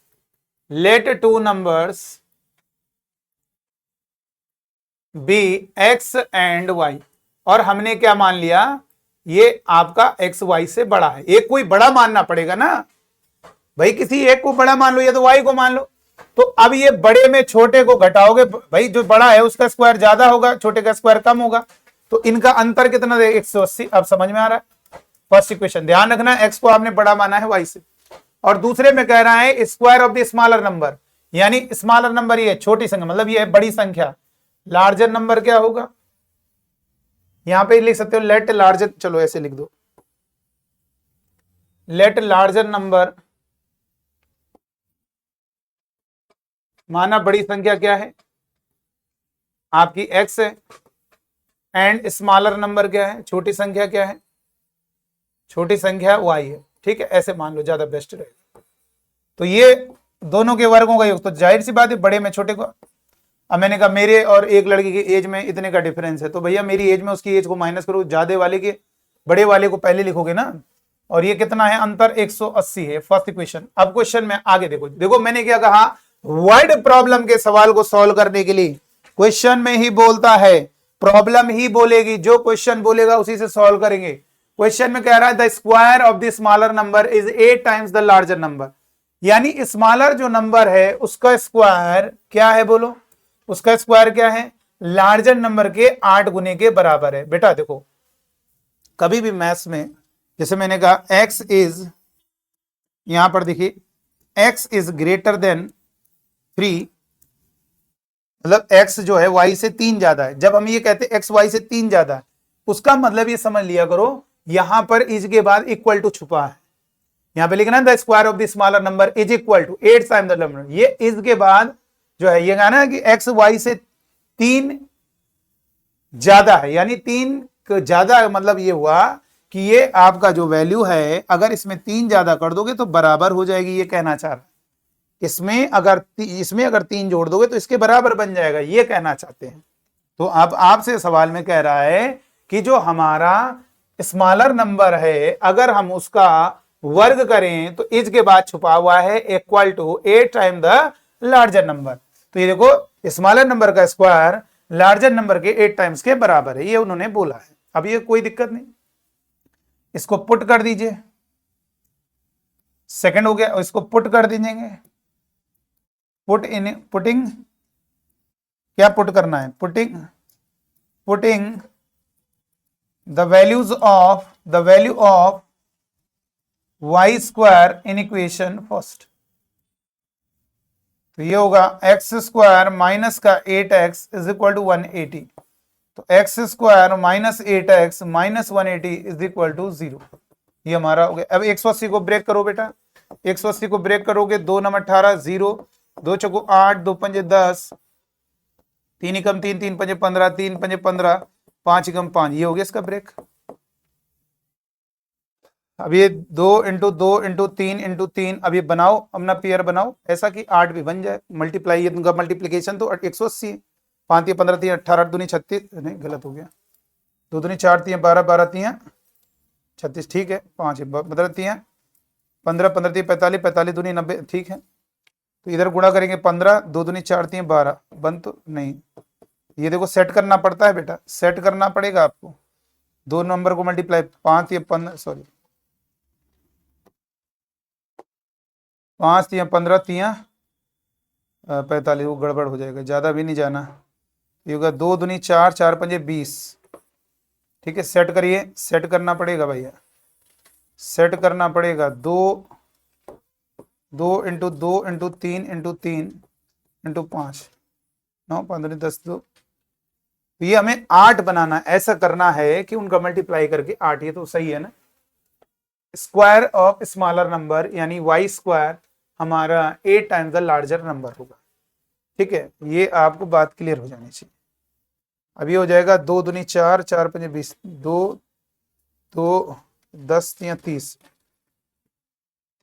be x and y. और हमने क्या मान लिया, ये आपका एक्स वाई से बड़ा है। एक कोई बड़ा मानना पड़ेगा ना भाई, किसी एक को बड़ा मान लो या तो वाई को मान लो। तो अब ये बड़े में छोटे को घटाओगे भाई, जो बड़ा है उसका स्क्वायर ज्यादा होगा, छोटे का स्क्वायर कम होगा, तो इनका अंतर कितना है 180। अब समझ में आ रहा है। फर्स्ट इक्वेशन ध्यान रखना, एक्स को आपने बड़ा माना है वाई से। और दूसरे में कह रहा है square of the smaller number, यानी स्मॉलर नंबर ये है, छोटी संख्या मतलब ये है बड़ी संख्या। लार्जर नंबर क्या होगा, यहां पे लिख सकते हो लेट लार्जर, चलो ऐसे लिख दो, लेट लार्जर नंबर, माना बड़ी संख्या क्या है आपकी x है, एंड स्मॉलर नंबर क्या है, छोटी संख्या क्या है, छोटी संख्या y है। ठीक है, ऐसे मान लो, ज्यादा बेस्ट रहेगा। तो ये दोनों के वर्गों का योग, तो जाहिर सी बात है बड़े में छोटे को। अब मैंने कहा मेरे और एक लड़के की एज में इतने का डिफरेंस है, तो भैया मेरी एज में उसकी एज को माइनस करो, ज्यादा वाले के बड़े वाले को पहले लिखोगे ना। और ये कितना है अंतर, 180 है। First equation. अब क्वेश्चन में आगे देखो, देखो मैंने क्या कहा, वर्ड प्रॉब्लम के सवाल को सॉल्व करने के लिए क्वेश्चन में ही बोलता है, प्रॉब्लम ही बोलेगी, जो क्वेश्चन बोलेगा उसी से सॉल्व करेंगे। क्वेश्चन में कह रहा है the square of the smaller number is 8 times the larger number, यानी स्मॉलर जो नंबर है उसका स्क्वायर क्या है, बोलो उसका स्क्वायर क्या है, लार्जर नंबर के 8 गुने के बराबर है। बेटा देखो कभी भी मैथ्स में, जैसे मैंने कहा x इज, यहां पर देखिए x इज ग्रेटर देन 3, मतलब x जो है y से 3 ज्यादा है। जब हम ये कहते हैं x y से 3 ज्यादा है, उसका मतलब ये समझ लिया करो यहां पर इज के बाद इक्वल टू छुपा है। यहां पे लिखना है the square of the smaller number is equal to 8 times the number, ये इज के बाद जो है ये कहना है कि x y से 3 ज्यादा है, यानी 3 ज्यादा, मतलब ये हुआ कि ये आपका जो वैल्यू है अगर इसमें 3 ज्यादा कर दोगे तो बराबर हो जाएगी, ये कहना चाह रहा है। इसमें अगर 3 जोड़ दोगे तो इसके बराबर बन जाएगा, ये कहना चाहते हैं। तो अब आपसे सवाल में कह रहा है कि जो हमारा स्मॉलर नंबर है अगर हम उसका वर्ग करें तो इज के बाद छुपा हुआ है equal to 8 time the larger number. तो ये देखो स्मॉलर नंबर का स्क्वायर लार्जर नंबर के 8 टाइम्स के बराबर है, ये उन्होंने बोला है। अब ये कोई दिक्कत नहीं, इसको पुट कर दीजिए, सेकंड हो गया, इसको पुट कर दीजिए। पुटिंग क्या पुट करना है, putting the value of y square in equation first. तो ये होगा एक्स स्क्वायर माइनस का 8x इज इक्वल टू 180, तो x square minus 8x minus 180 is equal to 0। ये हमारा हो गया। अब 180 को ब्रेक करो बेटा, 180 को ब्रेक करोगे, 2 नंबर 18, 0, 2 चौको 8, 2 पंजे 10, 3 एकम 3, 3 पंजे 15, 3 पंजे 15, 5 एकम 5, ये हो गया इसका ब्रेक। अब ये 2 इंटू 2 इंटू 3 इंटू 3, अब ये बनाओ अपना पेयर बनाओ ऐसा कि 8 भी बन जाए। मल्टीप्लाई, ये तुमका मल्टीप्लीकेशन तो 180 है। 5 15 3 18, 8 दूनी 36, नहीं गलत हो गया, 2 दूनी 4 3 12, 12 3 36, ठीक है। 5 15 3 15, 15 3 45, 45 दूनी 90, ठीक है। तो इधर गुणा करेंगे 15, 2 दूनी 4 3 12, बन तो नहीं, ये देखो सेट करना पड़ता है बेटा, सेट करना पड़ेगा आपको। 2 नंबर को मल्टीप्लाई 5 या 15, सॉरी 5 या 15 3 45, वो गड़बड़ हो जाएगा, ज्यादा भी नहीं जाना। ये होगा 2 दूनी 4, 4 पंजे 20, ठीक है। सेट करिए, सेट करना पड़ेगा भैया, सेट करना पड़ेगा। 2 इंटू 2 इंटू 3 इंटू 3 इंटू 5, 9 15 10 2, ये हमें 8 बनाना, ऐसा करना है कि उनका मल्टीप्लाई करके 8, ये तो सही है ना। स्क्वायर ऑफ स्मॉलर नंबर यानी y स्क्वायर हमारा 8 टाइम्स द लार्जर नंबर होगा, ठीक है। ये आपको बात क्लियर हो जानी चाहिए। अब ये हो जाएगा 2 दूनी 4, 4 पंजे 20, 2 2 10 या 30,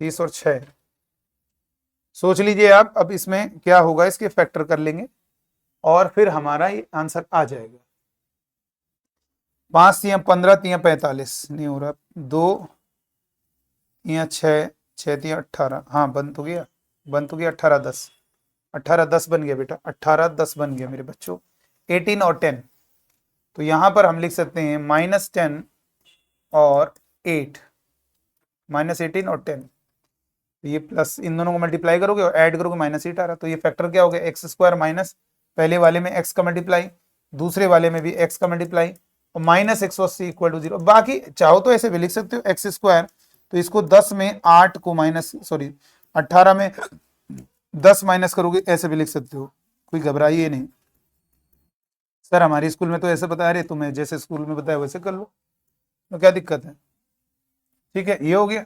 30 और 6, सोच लीजिए आप। अब इसमें क्या होगा, इसके फैक्टर कर लेंगे और फिर हमारा ये आंसर आ जाएगा। 5 या 15 3 45, नहीं हो रहा, 2 या 6, 6 या 18, हाँ बन तो गया, 18 10, 18 10 बन गया बेटा, 18 10 बन गया मेरे बच्चों। 18 और 10, तो यहां पर हम लिख सकते हैं -10 और 8, -18 और 10, ये प्लस इन दोनों को मल्टीप्लाई करोगे और ऐड करोगे -8 आ रहा। तो ये फैक्टर क्या हो गया, एक्स स्क्वायर माइनस पहले वाले में x का मल्टीप्लाई, दूसरे वाले में भी x का मल्टीप्लाई, और -180 इक्वल टू 0। बाकी चाहो तो ऐसे भी लिख सकते हो एक्स स्क्वायर, तो इसको 10 में 8 को 18 में 10 माइनस करोगे ऐसे भी लिख सकते हो, कोई घबराइए नहीं। सर हमारे स्कूल में तो ऐसे बता रहे, तुम्हें जैसे स्कूल में बताया वैसे कर लो, तो क्या दिक्कत है। ठीक है, ये हो गया।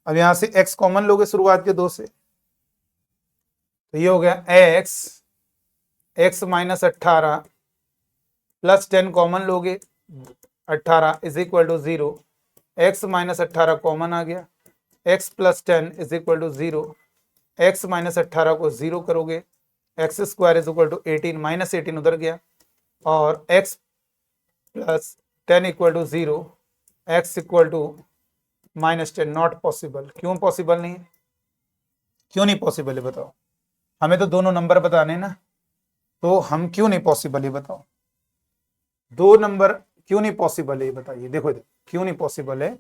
अब यहां से x कॉमन लोगे शुरुआत के 2 से, तो ये हो गया x माइनस 18 प्लस 10 कॉमन लोगे 18 is equal to 0। x minus 18 common आ गया, x plus 10 is equal to 0। x minus 18 को 0 करोगे, x square is equal to 18, minus 18 उधर गया, और x plus 10 equal to 0, x equal to minus 10। Not possible. क्यों possible नहीं है, क्यों नहीं पॉसिबल है बताओ, हमें तो दोनों नंबर बताने ना, तो हम क्यों नहीं पॉसिबल है बताओ, 2 नंबर क्यों नहीं पॉसिबल है बताइए। देखो क्यों नहीं पॉसिबल है,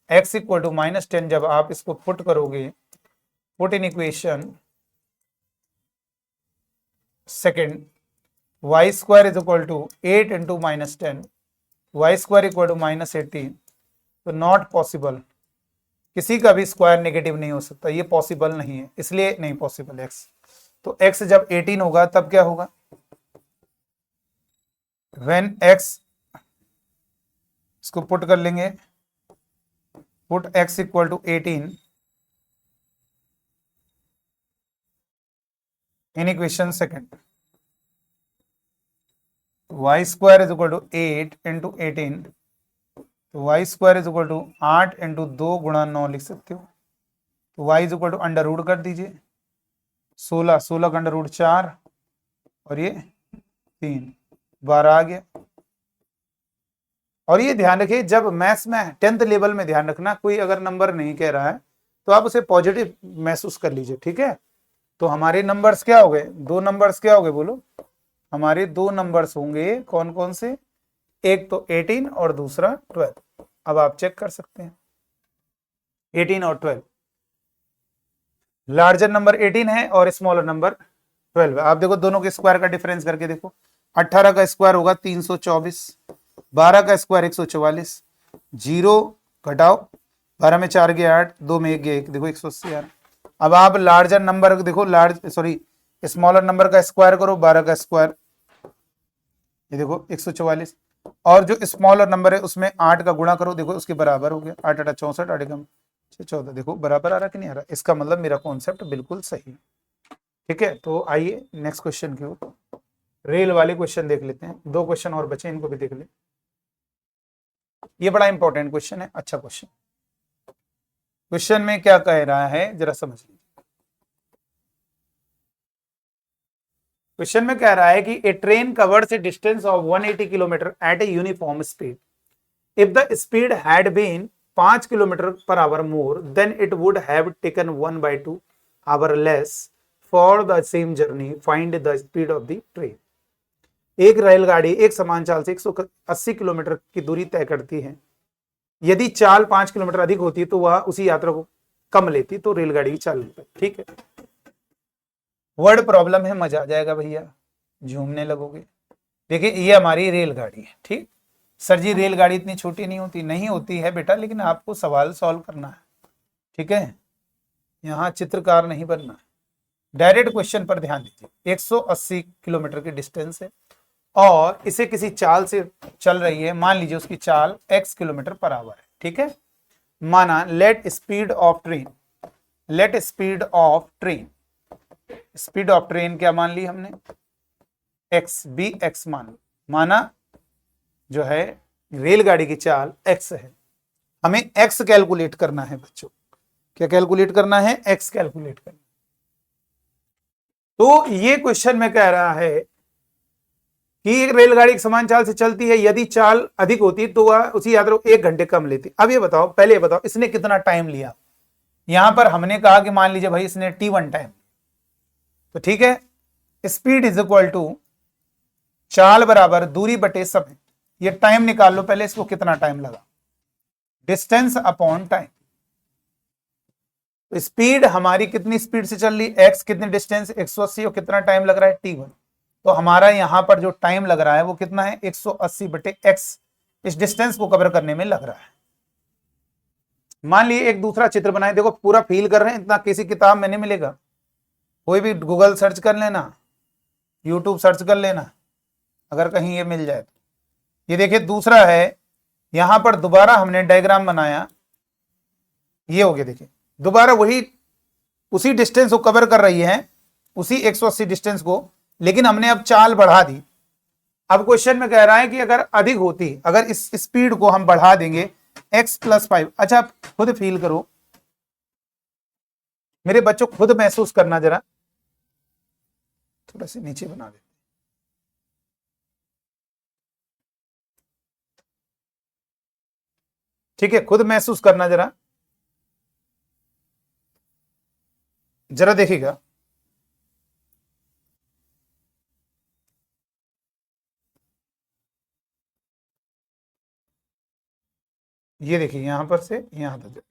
x इक्वल टू माइनस 10 जब आप इसको पुट करोगे, put in equation second, y square is equal to 8 into minus 10, y square equal to minus 18, तो नॉट पॉसिबल। किसी का भी स्क्वायर नेगेटिव नहीं हो सकता, ये पॉसिबल नहीं है, इसलिए नहीं पॉसिबल x। तो x जब 18 होगा तब क्या होगा, व्हेन x, इसको पुट कर लेंगे, put x equal to 18 in equation second, y square is equal to 8 into 18, तो y square is equal to 8 into 2 गुणा 9 लिख सकते हो, तो y is equal to under root कर दीजिए, 16 16 का अंडर रूट 4 और ये 3, 12 आ गया। और ये ध्यान रखिए, जब मैथ्स में 10th लेवल में ध्यान रखना, कोई अगर नंबर नहीं कह रहा है तो आप उसे पॉजिटिव महसूस कर लीजिए, ठीक है। तो हमारे नंबर्स क्या हो गए, 2 नंबर्स क्या हो गए बोलो, हमारे 2 नंबर्स होंगे कौन कौन से, एक तो 18 और दूसरा 12। अब आप चेक कर सकते हैं 18 और 12, लार्जर नंबर 18 है और स्मॉलर नंबर 12 है। आप देखो दोनों के स्क्वायर का डिफरेंस करके देखो, 18 का स्क्वायर होगा 324, 12 का स्क्वायर 144, 0 घटाओ, 12 में 4 गया 8, 2 में 1 गया 1, देखो 180 आ रहा। अब आप लार्जर नंबर देखो, स्मॉलर नंबर का स्क्वायर करो, 12 का स्क्वायर ये देखो 144, और जो स्मॉलर नंबर है उसमें 8 का गुणा करो, देखो उसके बराबर हो गया, 8 8 64, 8 कम 14, देखो बराबर आ रहा कि नहीं आ रहा। इसका मतलब मेरा कॉन्सेप्ट बिल्कुल सही है, ठीक है। तो आइए नेक्स्ट क्वेश्चन की ओर, रेल वाले क्वेश्चन देख लेते हैं, 2 क्वेश्चन और बचे, इनको भी देख ले। ये बड़ा इंपॉर्टेंट क्वेश्चन है, अच्छा क्वेश्चन। क्वेश्चन में क्या कह रहा है जरा समझ लीजिए। क्वेश्चन में कह रहा है कि a train covers a distance of 180 kilometre at a uniform speed, if the speed had been 5 kilometre per hour more than it would have taken 1/2 hour less for the same journey, find the speed of the train. एक रेलगाड़ी एक समान चाल से 180 kilometre की दूरी तय करती है, यदि चाल 5 किलोमीटर अधिक होती तो वह उसी यात्रा को कम लेती, तो रेलगाड़ी की चाल लेती, ठीक है। वर्ड प्रॉब्लम है, मजा आ जाएगा भैया, झूमने लगोगे। देखिए ये हमारी रेलगाड़ी है, ठीक। सर जी रेलगाड़ी इतनी छोटी नहीं होती, नहीं होती है बेटा, लेकिन आपको सवाल सॉल्व करना है, ठीक है, यहाँ चित्रकार नहीं बनना है। डायरेक्ट क्वेश्चन पर ध्यान दीजिए, 180 किलोमीटर की डिस्टेंस है और इसे किसी चाल से चल रही है, मान लीजिए उसकी चाल x किलोमीटर पर आवर है, ठीक है। माना let speed of train, let speed of train, speed of train क्या मान ली हमने, x, बी एक्स माना जो है रेलगाड़ी की चाल x है, हमें x कैलकुलेट करना है बच्चों, क्या कैलकुलेट करना है, x कैलकुलेट करना। तो ये क्वेश्चन में कह रहा है कि एक रेलगाड़ी एक समान चाल से चलती है, यदि चाल अधिक होती तो वह उसी यात्रा को 1 घंटे कम लेती। अब ये बताओ, पहले ये बताओ इसने कितना टाइम लिया। यहां पर हमने कहा कि मान लीजिए भाई इसने t1 टाइम, तो ठीक है, स्पीड इज इक्वल टू चाल बराबर दूरी बटे समय, ये टाइम निकाल लो पहले, इसको कितना टाइम लगा, डिस्टेंस अपॉन टाइम। तो स्पीड हमारी कितनी स्पीड से चल रही, x कितनी डिस्टेंस 180 और कितना टाइम लग रहा है t1, तो हमारा यहां पर जो टाइम लग रहा है वो कितना है 180 बटे x, इस डिस्टेंस को कवर करने में लग रहा है। मान लीजिए एक दूसरा चित्र बनाए, देखो पूरा फील कर रहे हैं, इतना किसी किताब में नहीं मिलेगा, कोई भी गूगल सर्च कर लेना, यूट्यूब सर्च कर लेना, अगर कहीं ये मिल जाए तो। ये देखिए दूसरा है, यहां पर दोबारा हमने डायग्राम बनाया, ये हो गया। देखिए दोबारा वही उसी डिस्टेंस को कवर कर रही है, उसी 180 डिस्टेंस को, लेकिन हमने अब चाल बढ़ा दी। अब क्वेश्चन में कह रहा है कि अगर अधिक होती, अगर इस स्पीड को हम बढ़ा देंगे x+5। अच्छा आप खुद फील करो, मेरे बच्चों खुद महसूस करना जरा, थोड़ा सा नीचे बना दे। ठीक है, खुद महसूस करना जरा, जरा देखिएगा। ये देखिए यहां पर से यहां तक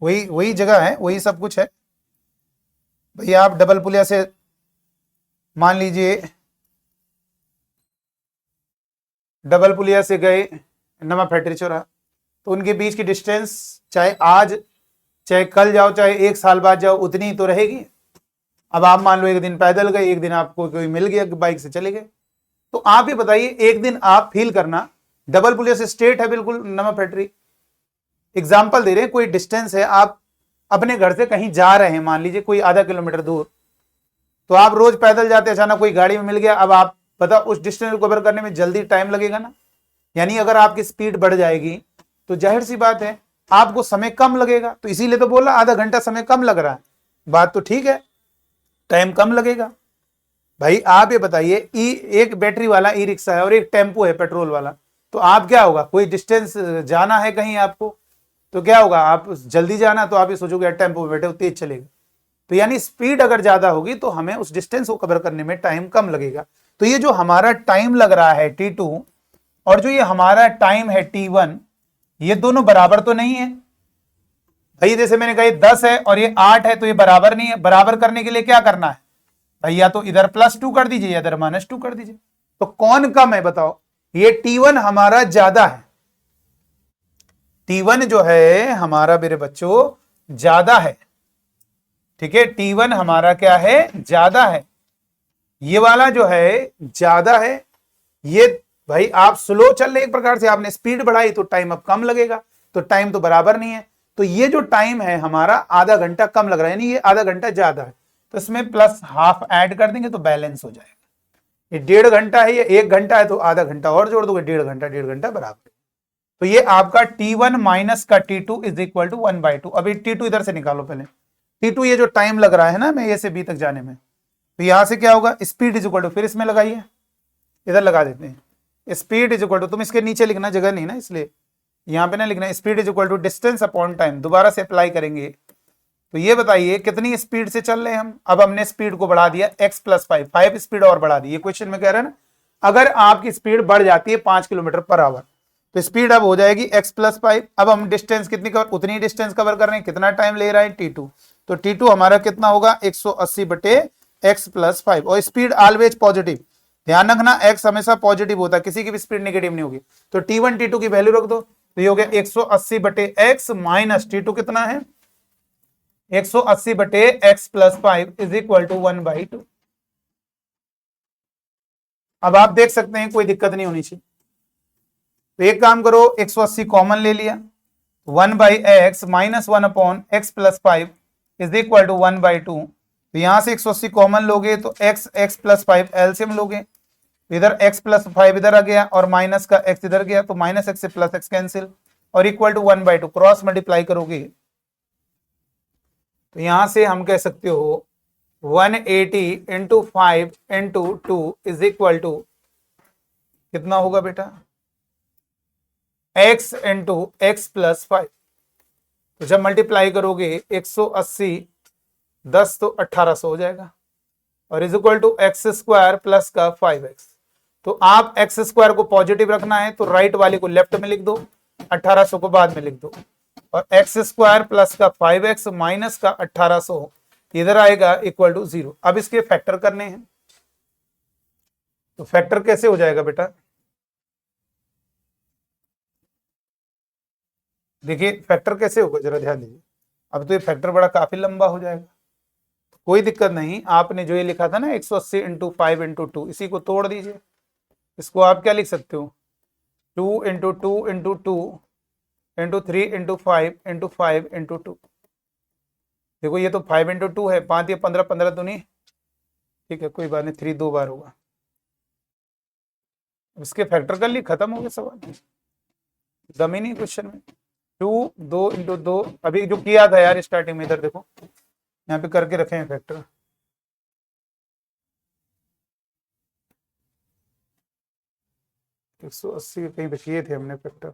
वही वही जगह है, वही सब कुछ है। भैया आप डबल पुलिया से मान लीजिए, डबल पुलिया से गए नमा फैक्ट्री चौराहा, तो उनके बीच की डिस्टेंस चाहे आज चाहे कल जाओ चाहे एक साल बाद जाओ उतनी ही तो रहेगी। अब आप मान लो एक दिन पैदल गए, एक दिन आपको कोई मिल गया बाइक से चले गए, तो आप ही बताइए, एक दिन आप फील करना, डबल पुलिया से स्ट्रेट है बिल्कुल नमा फैक्ट्री, एग्जाम्पल दे रहे हैं, कोई डिस्टेंस है, आप अपने घर से कहीं जा रहे हैं, मान लीजिए कोई आधा किलोमीटर दूर, तो आप रोज पैदल जाते, अचानक कोई गाड़ी में मिल गया, अब आप बताओ उस डिस्टेंस को कवर करने में जल्दी टाइम लगेगा ना। यानी अगर आपकी स्पीड बढ़ जाएगी तो जाहिर सी बात है आपको समय कम लगेगा, तो इसीलिए तो बोला आधा घंटा समय कम लग रहा है, बात तो ठीक है, टाइम कम लगेगा। भाई आप ये बताइए, एक बैटरी वाला ई रिक्शा है और एक टेम्पो है पेट्रोल वाला, तो आप क्या होगा, कोई डिस्टेंस जाना है कहीं आपको, तो क्या होगा, आप जल्दी जाना तो आप ये सोचोगे टेम्पो में बैठे तेज चलेगा, तो यानी स्पीड अगर ज्यादा होगी तो हमें उस डिस्टेंस को कवर करने में टाइम कम लगेगा। तो ये जो हमारा टाइम लग रहा है t2 और जो ये हमारा टाइम है t1, ये दोनों बराबर तो नहीं है भाई। जैसे मैंने कहा 10 है और ये 8 है, तो ये बराबर नहीं है। बराबर करने के लिए क्या करना है भाई, या तो इधर +2 कर दीजिए या इधर -2 कर दीजिए। तो कौन कम है बताओ, ये t1 हमारा ज्यादा है, t1 जो है हमारा मेरे बच्चों ज्यादा है। ठीक है, t1 हमारा क्या है, ज्यादा है, ये वाला जो है ज्यादा है। ये भाई आप स्लो चल रहे, एक प्रकार से आपने स्पीड बढ़ाई तो टाइम अब कम लगेगा, तो टाइम तो बराबर नहीं है। तो ये जो टाइम है हमारा आधा घंटा कम लग रहा है, यानी ये आधा घंटा ज्यादा है, तो इसमें +½ ऐड कर देंगे तो बैलेंस हो जाएगा। ये 1.5 घंटा है, ये 1 घंटा है, तो आधा घंटा और जोड़ दोगे, 1.5 घंटा बराबर। तो ये आपका t1 माइनस का t2 इज इक्वल टू 1/2। अभी t2 इधर से निकालो पहले, t2 ये जो टाइम लग रहा है ना मैं ए से बी तक जाने में, तो यहां से क्या होगा, स्पीड इज इक्वल टू, फिर इसमें लगाइए, इधर लगा देते हैं, स्पीड इज इक्वल टू, तुम इसके नीचे लिखना, जगह नहीं ना इसलिए यहां पे ना लिखना, speed is equal to distance upon time, दोबारा से अप्लाई करेंगे। तो ये बताइए कितनी स्पीड से चल रहे हैं हम। अब हमने स्पीड को बढ़ा दिया x+5, 5 स्पीड और बढ़ा दी। ये क्वेश्चन में कह रहे हैं ना, अगर आपकी स्पीड बढ़ जाती है 5 किलोमीटर/आवर, तो स्पीड अब हो जाएगी x+5। अब हम डिस्टेंस कितनी कवर, उतनी डिस्टेंस कवर कर रहे हैं, कितना टाइम ले रहा है t2, तो t2 हमारा कितना होगा 180/x+5। और स्पीड ऑलवेज पॉजिटिव, ध्यान रखना x हमेशा पॉजिटिव होता है, किसी की भी स्पीड नेगेटिव नहीं होगी। तो t1 t2 की वैल्यू रख दो, तो ये हो गया 180/x माइनस t2 कितना है 180/x+5 इज इक्वल टू 1/2। अब आप देख सकते हैं कोई दिक्कत नहीं होनी चाहिए, तो एक काम करो 180 कॉमन ले लिया, 1/x minus 1/x+5 is equal to 1/2। तो यहां से 180 कॉमन लोगे तो x+5 एलसीएम लोगे, इधर x+5 इधर आ गया और माइनस का x इधर गया, तो -x से +x कैंसिल और इक्वल टू 1/2, क्रॉस मल्टीप्लाई करोगे तो यहां से हम कह सकते हो 180 into 5 into 2 is equal to कितना होगा बेटा, x इंटू x+5। तो जब मल्टीप्लाई करोगे 180 10 तो 1800 हो जाएगा, और is equal to x² plus का 5x। तो आप x² को पॉजिटिव रखना है तो राइट वाले को लेफ्ट में लिख दो, 1800 को बाद में लिख दो, और x² प्लस का 5x माइनस का 1800 इधर आएगा इक्वल टू 0। अब इसके फैक्टर करने हैं, तो फैक्टर कैसे हो जाएगा बेटा, देखिए फैक्टर कैसे होगा जरा ध्यान दीजिए। अब तो ये फैक्टर बड़ा काफी लंबा हो जाएगा, तो कोई दिक्कत नहीं, आपने जो ये लिखा था ना 180 इंटू 5 इंटू 2, इसी को तोड़ दीजिए। इसको आप क्या लिख सकते हो, 2 into 2 into 2 into 3 into 5 into 5 into 2। देखो ये तो 5 इंटू 2 है, 5 या 15, 15 तो नहीं, ठीक है कोई बात नहीं, 3 2 बार होगा। इसके फैक्टर कर लिए, खत्म हो गया सवाल, जमीनी क्वेश्चन में। 2 2 इंटू 2, अभी जो किया था यार स्टार्टिंग में, इधर देखो यहाँ पे करके रखे हैं फैक्टर। एक 180 कहीं पे किए थे हमने फैक्टर।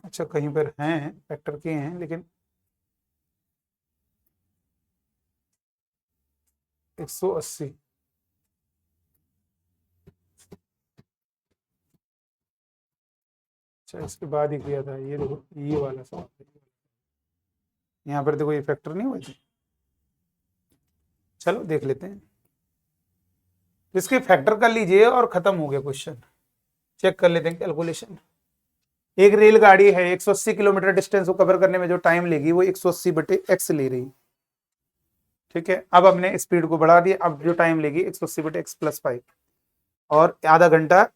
अच्छा कहीं पर हैं फैक्टर किए हैं, लेकिन 180, अच्छा इसके बाद ही किया था, ये देखो ये वाला सवाल, यहाँ पर देखो ये फैक्टर नहीं हुए थे। चलो देख लेते हैं, इसके फैक्टर कर लीजिए और खत्म हो गया क्वेश्चन। चेक कर लेते हैं कैलकुलेशन। एक रेलगाड़ी है, 180 किलोमीटर डिस्टेंस को कवर करने में जो टाइम लेगी वो 180 बटे एक्स ले रही, ठीक है। अब हमने स्पीड को बढ़ा दिया, अब जो टाइम लेगी 180 बटे एक्स प्लस 5, और आधा घंटा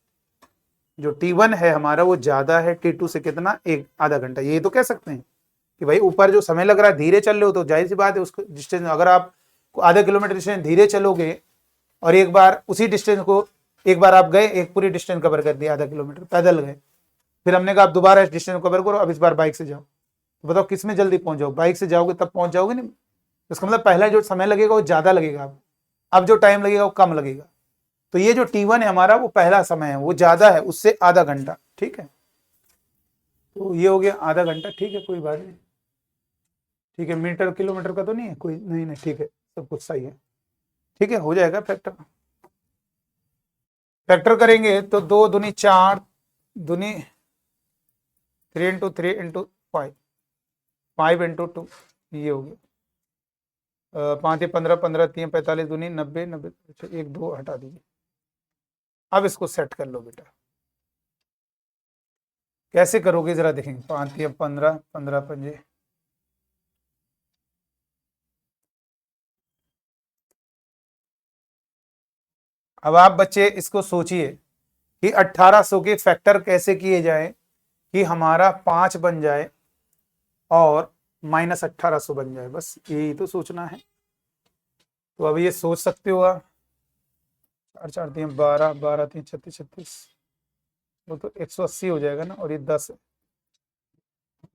जो T1 है हमारा वो ज्यादा है T2 से, कितना, एक आधा घंटा। ये तो कह सकते हैं कि भाई ऊपर जो समय लग रहा है धीरे चल रहे हो तो जाहिर सी बात है उसको डिस्टेंस, अगर आप आधा किलोमीटर डिस्टेंस धीरे चलोगे और एक बार उसी डिस्टेंस को, एक बार आप गए, एक पूरी डिस्टेंस कवर कर दिया, आधा किलोमीटर पैदल गए, फिर हमने कहा आप दोबारा इस डिस्टेंस कवर करो, अब इस बार बाइक से जाओ, तो बताओ किस में जल्दी पहुंच जाओ, बाइक से जाओगे तब पहुंच जाओगे नहीं, इसका मतलब पहला जो समय लगेगा वो ज्यादा लगेगा, अब जो टाइम लगेगा वो कम लगेगा। तो ये जो T1 है हमारा वो पहला समय है, वो ज्यादा है उससे आधा घंटा, ठीक है। तो ये हो गया आधा घंटा, ठीक है कोई बात नहीं, ठीक है। मीटर किलोमीटर का तो नहीं है कोई, नहीं नहीं ठीक है, सब कुछ सही है, ठीक है, हो जाएगा फैक्टर। फैक्टर करेंगे तो 2 दूनी 4 दूनी 3 इंटू 3 इंटू 5, 5 इंटू 2, ये हो गया 5 या 15, 15 3 45 दूनी 90, 90 1 2 हटा दीजिए। अब इसको सेट कर लो बेटा, कैसे करोगे जरा देखेंगे। 5 या 15, 15 पंजे, अब आप बच्चे इसको सोचिए कि 1800 के फैक्टर कैसे किए जाए कि हमारा 5 बन जाए और माइनस 1800 बन जाए, बस यही तो सोचना है। तो अब ये सोच सकते हो आप, 4 4 3 12, 12 3 36 36, वो तो 180 हो जाएगा ना, और ये 10,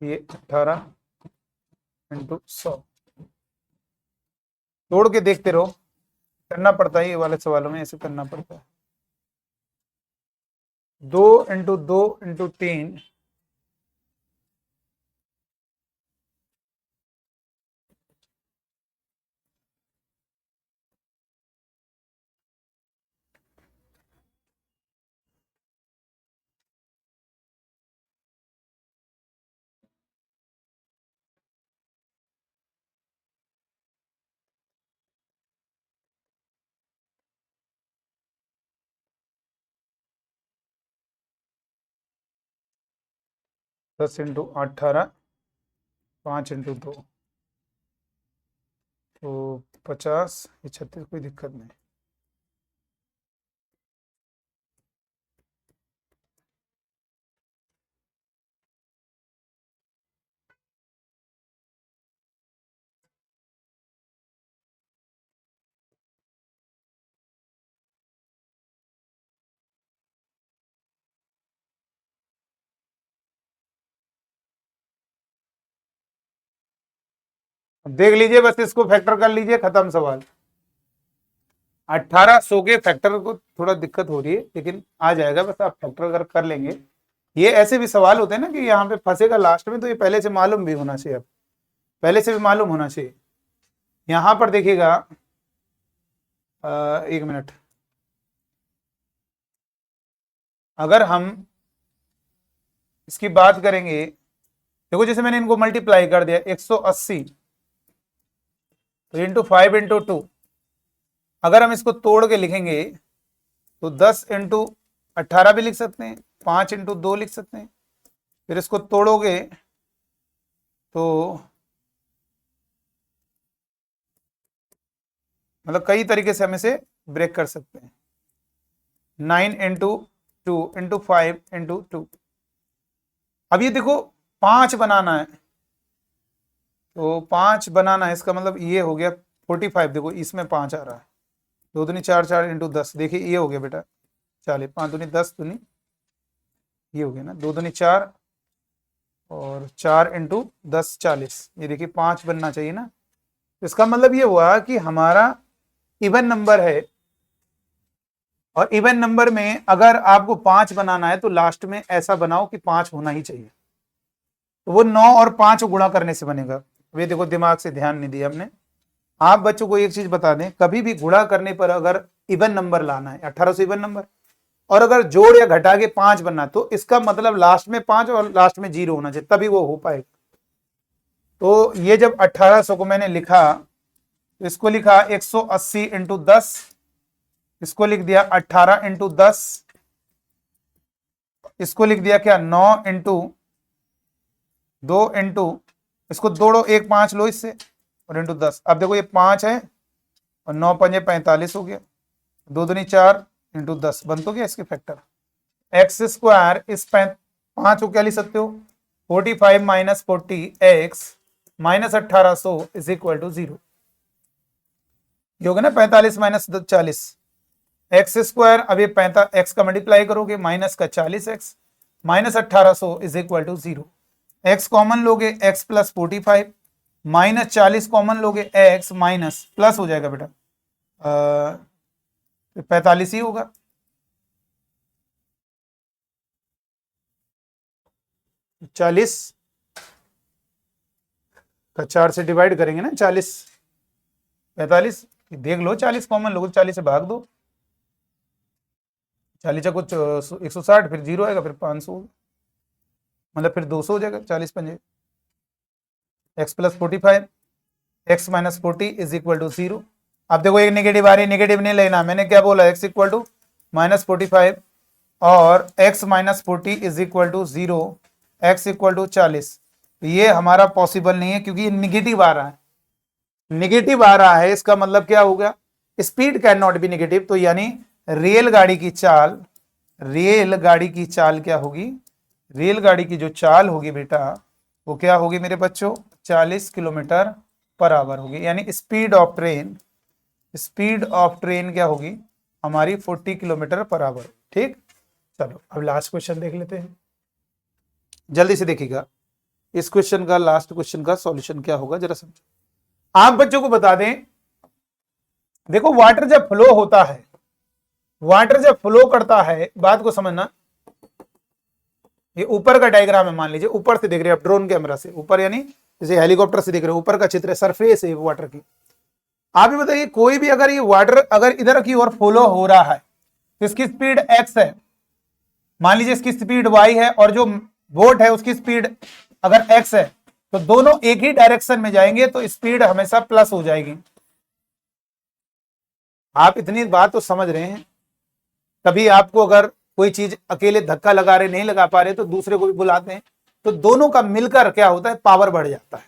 ये 18 इंटू 100, तोड़ के देखते रहो, करना पड़ता है ये वाले सवालों में, ऐसे करना पड़ता है। 2 इंटू 2 इंटू 3, दस इंटू 18, 5 इंटू 2, तो 50, ये 36, कोई दिक्कत नहीं। अब देख लीजिए, बस इसको फैक्टर कर लीजिए, खत्म सवाल। 1800 के फैक्टर को थोड़ा दिक्कत हो रही है, लेकिन आ जाएगा, बस आप फैक्टर अगर कर लेंगे। ये ऐसे भी सवाल होते हैं ना कि यहाँ पे फंसेगा लास्ट में, तो ये पहले से मालूम भी होना चाहिए, अब पहले से भी मालूम होना चाहिए। यहाँ पर देखिएगा, एक मिनट, अगर हम इसकी बात करेंगे, देखो जैसे मैंने इनको मल्टीप्लाई कर दिया 180, तो इंटू 5 इंटू 2, अगर हम इसको तोड़ के लिखेंगे तो 10 इंटू 18 भी लिख सकते हैं, 5 इंटू 2 लिख सकते हैं, फिर इसको तोड़ोगे तो मतलब कई तरीके से हम इसे ब्रेक कर सकते हैं। 9 × 2 × 5 × 2। अब ये देखो 5 बनाना है, तो 5 बनाना है, इसका मतलब ये हो गया 45। देखो इसमें 5 आ रहा है, 2 दूनी 4, 4 × 10, देखिए ये हो गया बेटा 40, 5 दूनी 10 दूनी ये हो गया ना, 2 दूनी 4 और 4 × 10 40, ये देखिए 5 बनना चाहिए ना। तो इसका मतलब ये हुआ कि हमारा इवन नंबर है, और इवन नंबर में अगर आपको 5 बनाना है तो लास्ट में ऐसा बनाओ कि 5 होना ही चाहिए, तो वो 9 और 5 गुणा करने से बनेगा। वे देखो दिमाग से ध्यान नहीं दिया हमने। आप बच्चों को एक चीज बता दें, कभी भी गुणा करने पर अगर इवन नंबर लाना है 18 से इवन नंबर, और अगर जोड़ या घटा के 5 बनना, तो इसका मतलब लास्ट में 5 और लास्ट में 0 होना चाहिए, तभी वो हो पाएगा। तो ये जब 1800 को मैंने लिखा, तो इसको लिखा 180 × 10, इसको लिख दिया 18 × 10, इसको लिख दिया क्या 9 × 2 × इसको दौड़ो 1 5 लो इससे और इंटू 10। अब देखो ये 5 है और 9 5 45 हो गया, 2 दूनी 4 × 10 बन तो गया इसके फैक्टर। एक्स स्क्वायर इस 5 को क्या लिख सकते हो, 45 - 40x - 1800 = 0। ये हो गया ना 45 - 40 एक्स स्क्वायर। अब ये 45 एक्स का मल्टीप्लाई करोगे माइनस का 40x - 1800 = 0। एक्स कॉमन लोगे x + 45 -40 कॉमन लोगे x माइनस प्लस हो जाएगा बेटा 45 ही होगा। चालीस का 4 से डिवाइड करेंगे ना, 40 45 देख लो, 40 कॉमन लोगे 40 से भाग दो, 40 का कुछ 160, फिर 0 आएगा, फिर 500 मतलब फिर 200 हो जाएगा। 40 पंजे x + 45 x - 40 = 0। अब देखो एक नेगेटिव आ रही है, नेगेटिव नहीं लेना, मैंने क्या बोला x = -45 और x - 40 = 0, x = 40। ये हमारा पॉसिबल नहीं है क्योंकि ये निगेटिव आ रहा है, निगेटिव आ रहा है, इसका मतलब क्या होगा, speed can not be negative. तो यानी रेलगाड़ी की चाल, रेलगाड़ी की चाल क्या होगी, रेलगाड़ी की जो चाल होगी बेटा वो क्या होगी मेरे बच्चों, 40 km/h होगी। यानी speed of train, speed of train क्या होगी हमारी 40 km/h। ठीक, चलो अब लास्ट क्वेश्चन देख लेते हैं, जल्दी से देखिएगा इस क्वेश्चन का, लास्ट क्वेश्चन का सॉल्यूशन क्या होगा जरा समझो। आप बच्चों को बता दें, देखो वाटर जब फ्लो होता है, वाटर जब फ्लो करता है, बात को समझना, ये ऊपर का डायग्राम है, मान लीजिए ऊपर से देख रहे हैं आप ड्रोन कैमरा से, ऊपर यानी जैसे हेलीकॉप्टर से देख रहे हो, ऊपर का चित्र है, सरफेस है वाटर की। आप ही बताइए कोई भी अगर ये वाटर अगर इधर की ओर फ्लो हो रहा है तो इसकी स्पीड x है, मान लीजिए इसकी स्पीड y है, और जो बोट है उसकी स्पीड अगर x है, तो दोनों एक ही डायरेक्शन में जाएंगे तो स्पीड हमेशा प्लस हो जाएगी। आप इतनी बात तो समझ रहे हैं। कभी आपको अगर कोई चीज अकेले धक्का लगा रहे नहीं लगा पा रहे तो दूसरे को भी बुलाते हैं, तो दोनों का मिलकर क्या होता है, पावर बढ़ जाता है।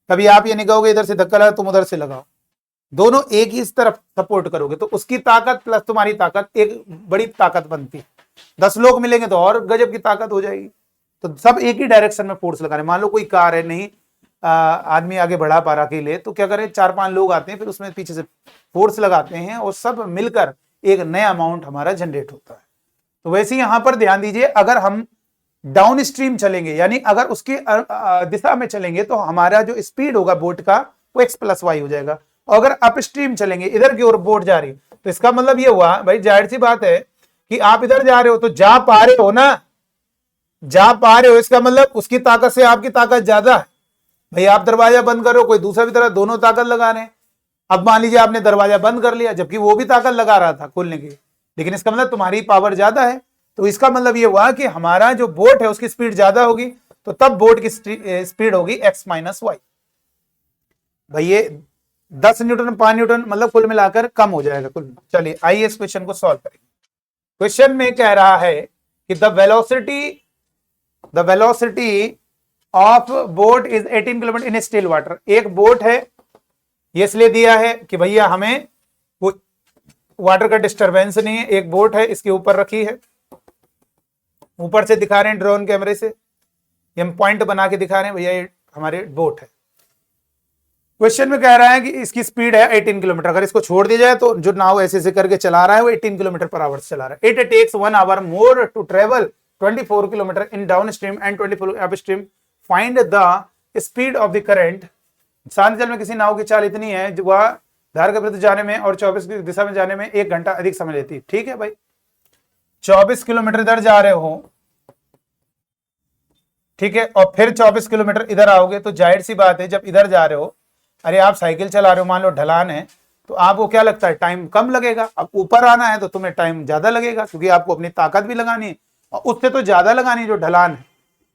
कभी आप ये नहीं कहोगे इधर से धक्का लगा तुम उधर से लगाओ, दोनों एक ही इस तरफ सपोर्ट करोगे तो उसकी ताकत प्लस तुम्हारी ताकत एक बड़ी ताकत बनती है। 10 लोग मिलेंगे तो और गजब की ताकत हो जाएगी। तो सब एक ही डायरेक्शन में फोर्स लगा रहे। मान लो कोई कार है, नहीं आदमी आगे बढ़ा पा रहा अकेले, तो क्या करें 4-5 लोग आते हैं, फिर उसमें पीछे से फोर्स लगाते हैं और सब मिलकर एक नया अमाउंट हमारा जनरेट होता है। तो वैसे यहां पर ध्यान दीजिए, अगर हम डाउन स्ट्रीम चलेंगे यानी अगर उसकी दिशा में चलेंगे तो हमारा जो स्पीड होगा बोट का वो x + y हो जाएगा, और अगर अप स्ट्रीम चलेंगे, इधर की ओर बोट जा रही, तो इसका मतलब ये हुआ भाई, जाहिर सी बात है कि आप इधर जा रहे हो तो जा पा रहे हो ना, जा पा रहे हो, इसका मतलब उसकी ताकत से आपकी ताकत ज्यादा है। भाई आप दरवाजा बंद करो, कोई दूसरा भी तरह, दोनों ताकत लगा रहे हैं। अब मान लीजिए आपने दरवाजा बंद कर लिया जबकि वो भी ताकत लगा रहा था खोलने की, लेकिन इसका मतलब तुम्हारी पावर ज्यादा है, तो इसका मतलब ये हुआ कि हमारा जो बोट है उसकी स्पीड ज्यादा होगी, तो तब बोट की स्पीड होगी x - y। भाई ये 10 न्यूटन 5 न्यूटन मतलब कुल मिलाकर कम हो जाएगा कुल। चलिए आइए इस क्वेश्चन को सॉल्व करेंगे। क्वेश्चन में कह रहा है कि the velocity the velocity of boat is 18 kilometre in still water. एक बोट है, ये इसलिए दिया है कि भैया हमें वो वाटर का डिस्टरबेंस नहीं है। एक बोट है, इसके ऊपर रखी है, ऊपर से दिखा रहे हैं ड्रोन कैमरे से, ये हम पॉइंट बना के दिखा रहे हैं भैया ये हमारे बोट है। क्वेश्चन में कह रहा है कि इसकी स्पीड है 18 किलोमीटर। अगर इसको छोड़ दिया जाए तो जो नाव ऐसे ऐसे करके चला रहा है वो 18 किलोमीटर पर आवर चला रहा है। It takes 1 hour more to travel 24 kilometre in downstream and 24 upstream. Find the speed of the current. शांत जल में किसी नाव की चाल इतनी है जो वह धारा के विरुद्ध जाने में और 24 की दिशा में जाने में 1 घंटा अधिक समय लेती है। ठीक है भाई, 24 किलोमीटर इधर जा रहे हो, ठीक है, और फिर 24 किलोमीटर इधर आओगे तो जाहिर सी बात है जब इधर जा रहे हो, अरे आप साइकिल चला रहे हो, मान लो ढलान है, तो आपको क्या लगता है टाइम कम लगेगा। अब ऊपर आना है तो तुम्हें टाइम ज्यादा लगेगा क्योंकि आपको अपनी ताकत भी लगानी है और उससे तो ज्यादा लगानी है जो ढलान है।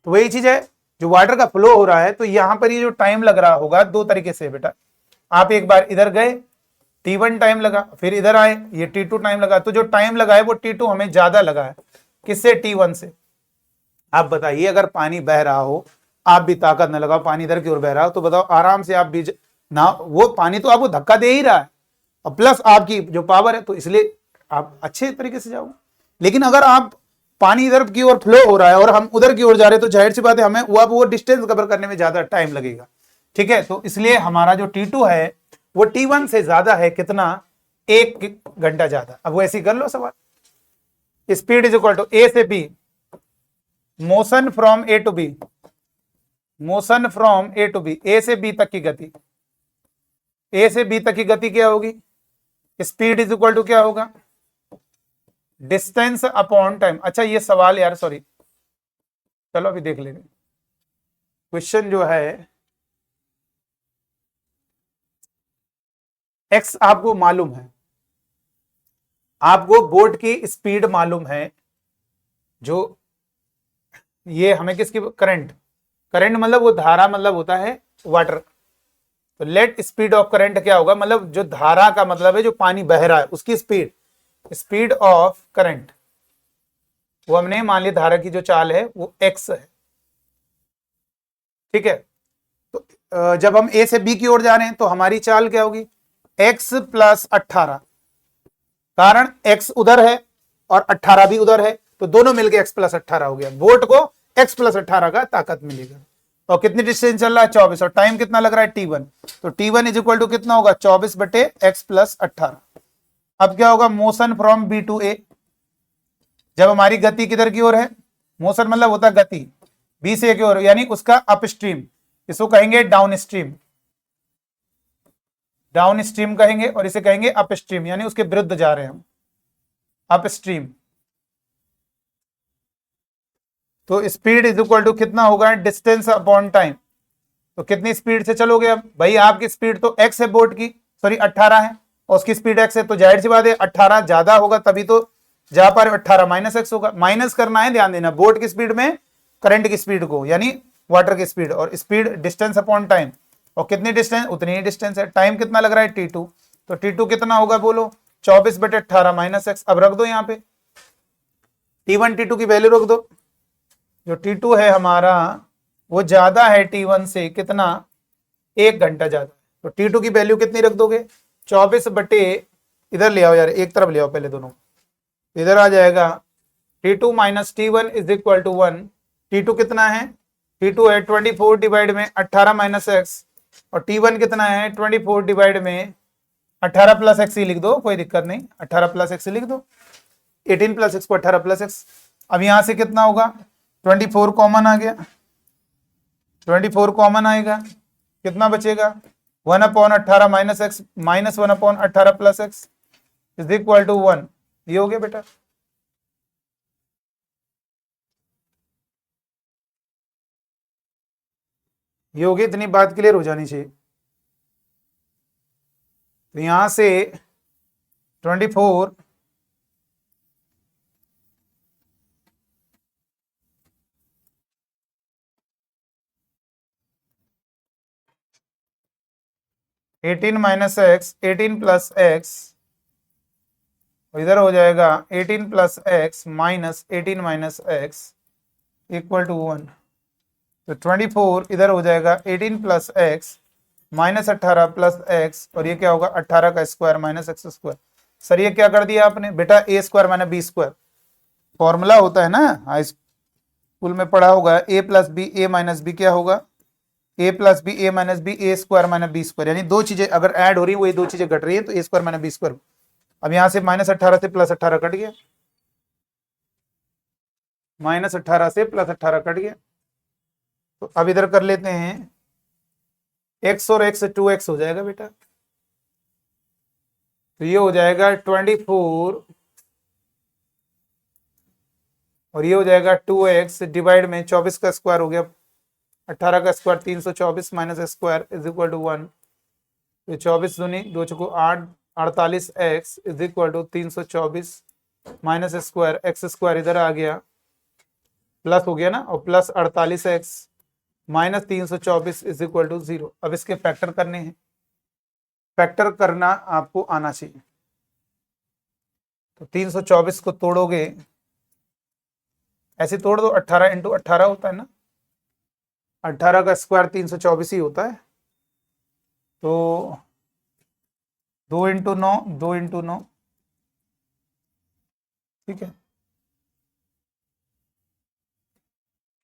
तो वही चीज है, जो वाटर का फ्लो हो रहा है तो यहां पर ये जो टाइम लग रहा होगा दो तरीके से बेटा। आप एक बार इधर गए T1 टाइम लगा, फिर इधर आए ये T2 टाइम लगा, तो जो टाइम लगा है वो T2 हमें ज्यादा लगा है किससे, T1 से। आप बताइए अगर पानी बह रहा हो, आप भी ताकत न लगाओ, पानी इधर की ओर बह रहा हो, तो बताओ आराम से आप भी ना, वो पानी तो आपको धक्का दे ही रहा है और प्लस आपकी जो पावर है, तो इसलिए आप अच्छे तरीके से जाओगे। लेकिन अगर आप पानी इधर की ओर फ्लो हो रहा है और हम उधर की ओर जा रहे हैं तो जाहिर सी बात है हमें वो डिस्टेंस कवर करने में ज्यादा टाइम लगेगा। ठीक है, तो इसलिए हमारा जो T2 है वो T1 से ज्यादा है, कितना, 1 घंटा ज्यादा। अब वो ऐसे कर लो सवाल। Speed is equal to A से B, motion from A to B, motion from A to B, A से बी तक की गति, ए से बी तक की गति क्या होगी, स्पीड इज इक्वल टू क्या होगा, डिस्टेंस अपॉन टाइम। अच्छा ये सवाल यार, सॉरी, चलो अभी देख लेंगे। क्वेश्चन जो है एक्स आपको मालूम है, आपको बोट की स्पीड मालूम है, जो ये हमें किसकी, करंट, करंट मतलब वो धारा मतलब होता है वाटर। तो लेट स्पीड ऑफ करंट क्या होगा, मतलब जो धारा का मतलब है जो पानी बह रहा है उसकी स्पीड, स्पीड ऑफ करंट वो हमने मान लिया धारा की जो चाल है वो x है। ठीक है, तो जब हम a से b की ओर जा रहे हैं तो हमारी चाल क्या होगी, x प्लस 18, कारण x उधर है और 18 भी उधर है तो दोनों मिलके x प्लस 18 हो गया। बोट को x प्लस 18 का ताकत मिलेगा। और कितनी डिस्टेंस चल रहा है, 24, और टाइम कितना लग रहा है, T1। तो T1 इज इक्वल टू कितना होगा, 24 बटे x प्लस 18। अब क्या होगा, motion from B to A, जब हमारी गति किधर की ओर है, मोशन मतलब होता है गति, B से A की ओर, यानी उसका अपस्ट्रीम, इसको कहेंगे डाउन स्ट्रीम, डाउन स्ट्रीम कहेंगे, और इसे कहेंगे अपस्ट्रीम, यानी उसके विरुद्ध जा रहे हैं हम, अपस्ट्रीम। तो स्पीड इज इक्वल टू कितना होगा, डिस्टेंस अपॉन टाइम। तो कितनी स्पीड से चलोगे अब भाई, आपकी स्पीड तो x है बोट की, सॉरी 18 है और उसकी स्पीड x है, तो जाहिर सी बात है 18 ज्यादा होगा तभी तो जा पा रहे, 18 माइनस x होगा, माइनस करना है, ध्यान देना, बोट की स्पीड में करंट की स्पीड को, यानी वाटर की स्पीड, और स्पीड डिस्टेंस अपॉन टाइम, और कितनी डिस्टेंस, उतनी ही डिस्टेंस है। टाइम कितना लग रहा है, T2, तो T2 कितना होगा बोलो, 24 बटे 18 माइनस x। अब रख दो यहाँ पे T1 T2 की वैल्यू रख दो, जो T2 है हमारा वो ज्यादा है T1 से, कितना, 1 घंटा ज्यादा। तो T2 की वैल्यू कितनी रख दोगे, 24 बटे, इधर ले आओ यार, एक तरफ ले आओ पहले दोनों, इधर आ जाएगा T2 minus T1 is equal to 1। T2 कितना है, T2 है 24 डिवाइड में 18 माइनस एक्स, और T1 कितना है 24 डिवाइड में 18 प्लस एक्स ही लिख दो, कोई दिक्कत नहीं, 18 प्लस एक्स लिख दो, 18 प्लस एक्स को 18 प्लस एक्स। अब यहां से कितना होगा, 24 कॉमन आ गया, 24 कॉमन आएगा, कितना बचेगा, 1 upon 18 minus x minus 1 upon 18 plus x is equal to 1। ये हो गया बेटा। ये हो गया, इतनी बात क्लियर हो जानी चाहिए। तो यहां से 24 18 माइनस एक्स 18 प्लस एक्स, इधर हो जाएगा 18 plus x minus 18 minus x equal to 1। तो 24 इधर हो जाएगा 18 plus x minus 18 plus x, और ये क्या होगा 18 का square minus x square. Sir ये क्या कर दिया आपने बेटा, A square minus B square, formula होता है ना, हाई स्कूल में पढ़ा होगा, A plus B A minus B क्या होगा, A plus B A minus B A square minus B square, यानी दो चीजें अगर ऐड हो रही है, वही दो चीजें घट रही है, तो ए स्क्वायर माइनस बी स्क्वायर। अब यहां से माइनस 18 से प्लस 18 कट गया, माइनस 18 से प्लस 18 कट गया। तो अब इधर कर लेते हैं x और x 2x हो जाएगा बेटा, तो ये हो जाएगा 24 और ये हो जाएगा 2x डिवाइड में 24 का स्क्वायर हो गया 18 का square 324 minus square is equal to 1। तो 24 दूनी 2 चौको 8 48x इज इक्वल टू 324 माइनस स्क्वायर एक्स स्क्वायर इधर आ गया प्लस हो गया ना, और plus 48x minus 324 is equal to 0। अब इसके फैक्टर करने हैं, फैक्टर करना आपको आना चाहिए। तो 324 को तोड़ोगे, ऐसे तोड़ दो, 18 इंटू 18 होता है ना, 18 का स्क्वायर 324 ही होता है। तो 2 इंटू 9 2 इंटू 9, ठीक है,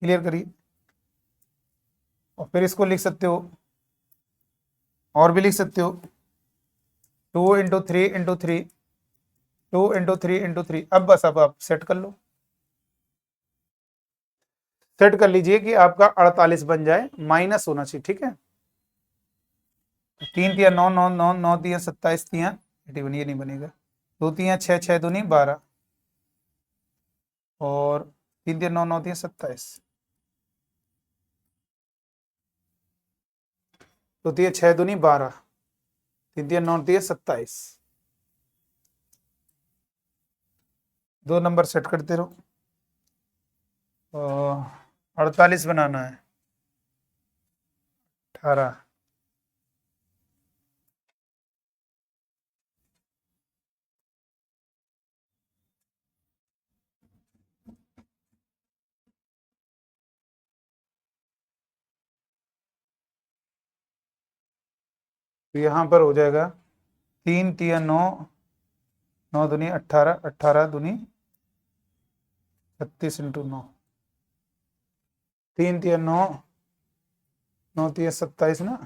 क्लियर करिए। और फिर इसको लिख सकते हो, और भी लिख सकते हो, 2 इंटू 3 इंटू 3 2 इंटू 3 इंटू 3। अब बस अब आप सेट कर लो, सेट कर लीजिए कि आपका 48 बन जाए, माइनस होना चाहिए, ठीक है। 3 तिया 9 9 9 9 तिया 27 तिया 81, ये नहीं बनेगा। 2 तिया 6 6 दूनी 12 और 3 तिया 9 9 तिया 27, तो तिया 6 दूनी 12, 3 तिया 9 तिया 27, दो नंबर सेट करते रहो। 48 बनाना है, 18, तो यहां पर हो जाएगा 3 तिया 9 9 दूनी 18 18 दूनी 36 इंटू 9, 3 तिया 9 9 तिया 27 ना,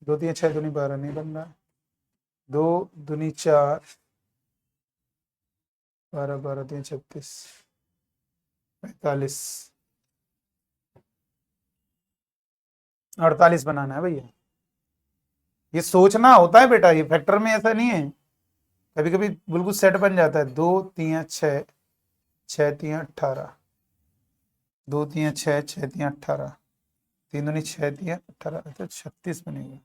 2 तिया 6 दूनी 12 नहीं बन रहा, 2 दूनी 4 12 12 3 36 45, 48 बनाना है भैया। ये सोचना होता है बेटा, ये फैक्टर में ऐसा नहीं है, कभी कभी बिल्कुल सेट बन जाता है। 2 3 6 6 3 18, 2 3 6 6 3 18, 3 दूनी 6 3 18, तो 36 बनेगा,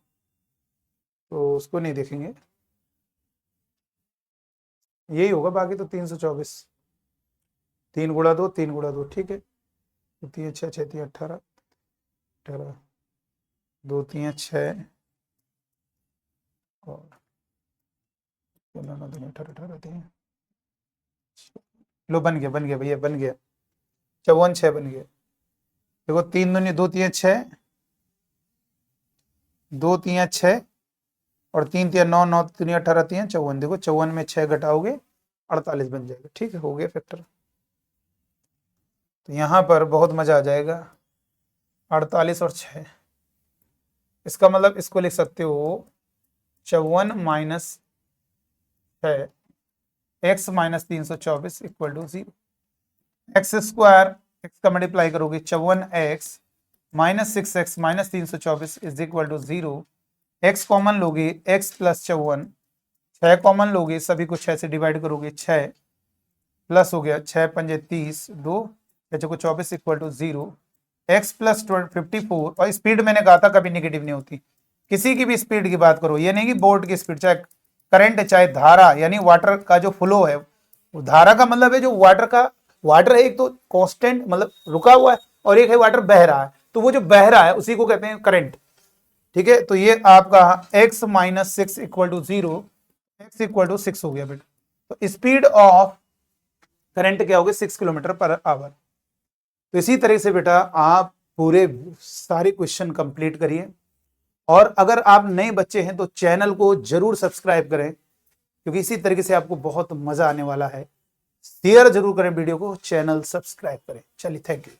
तो उसको नहीं देखेंगे, यही होगा। बाकी तो 324, 3 गुणा 2 3 गुणा 2, ठीक है। 2 3 6 6 3 18 18, 2 3 6 और 9 9 2 18 18 3, लो बन गया भैया, बन गया 54 6 बन गया। देखो 3 दूनी 2 3 6 2 3 6 और 3 3 9 9 3 18 3 54, देखो 54 में 6 घटाओगे 48 बन जाएगा, ठीक है, हो गया फैक्टर। तो यहाँ पर बहुत मजा आ जाएगा, 48 और 6, इसका मतलब इसको लिख सकते हो 54 minus 6 x minus 324 equal to 0। X square x का मल्टीप्लाई करोगे 54x minus 6x minus 324 is equal to 0। X common लोगे, x प्लस 54, 6 कॉमन लोगे, सभी को 6 से डिवाइड करोगे, 6 प्लस हो गया 6 पंजे 30, 2 6 को 24 इक्वल टू 0। एक्स प्लस 54, और स्पीड मैंने कहा था कभी नेगेटिव नहीं होती, किसी की भी स्पीड की बात करो, ये नहीं कि बोर्ड की स्पीड, चाहे करंट चाहे धारा, यानी वाटर का जो फ्लो है, वो धारा का मतलब है जो वाटर का, वाटर एक तो कांस्टेंट मतलब रुका हुआ है, और एक है वाटर बह रहा है, तो वो जो बह रहा है उसी को कहते हैं करंट, ठीक है। तो ये आपका x minus 6 equal to 0, x equal to 6 हो गया बेटा। तो स्पीड ऑफ करंट क्या होगी 6 किलोमीटर पर आवर। तो इसी तरह से बेटा आप पूरे सारे क्वेश्चन कंप्लीट करिए, और अगर आप नए बच्चे हैं तो चैनल को जरूर सब्सक्राइब करें, क्योंकि इसी तरीके से आपको बहुत मजा आने वाला है। शेयर जरूर करें वीडियो को, चैनल सब्सक्राइब करें। चलिए, थैंक यू।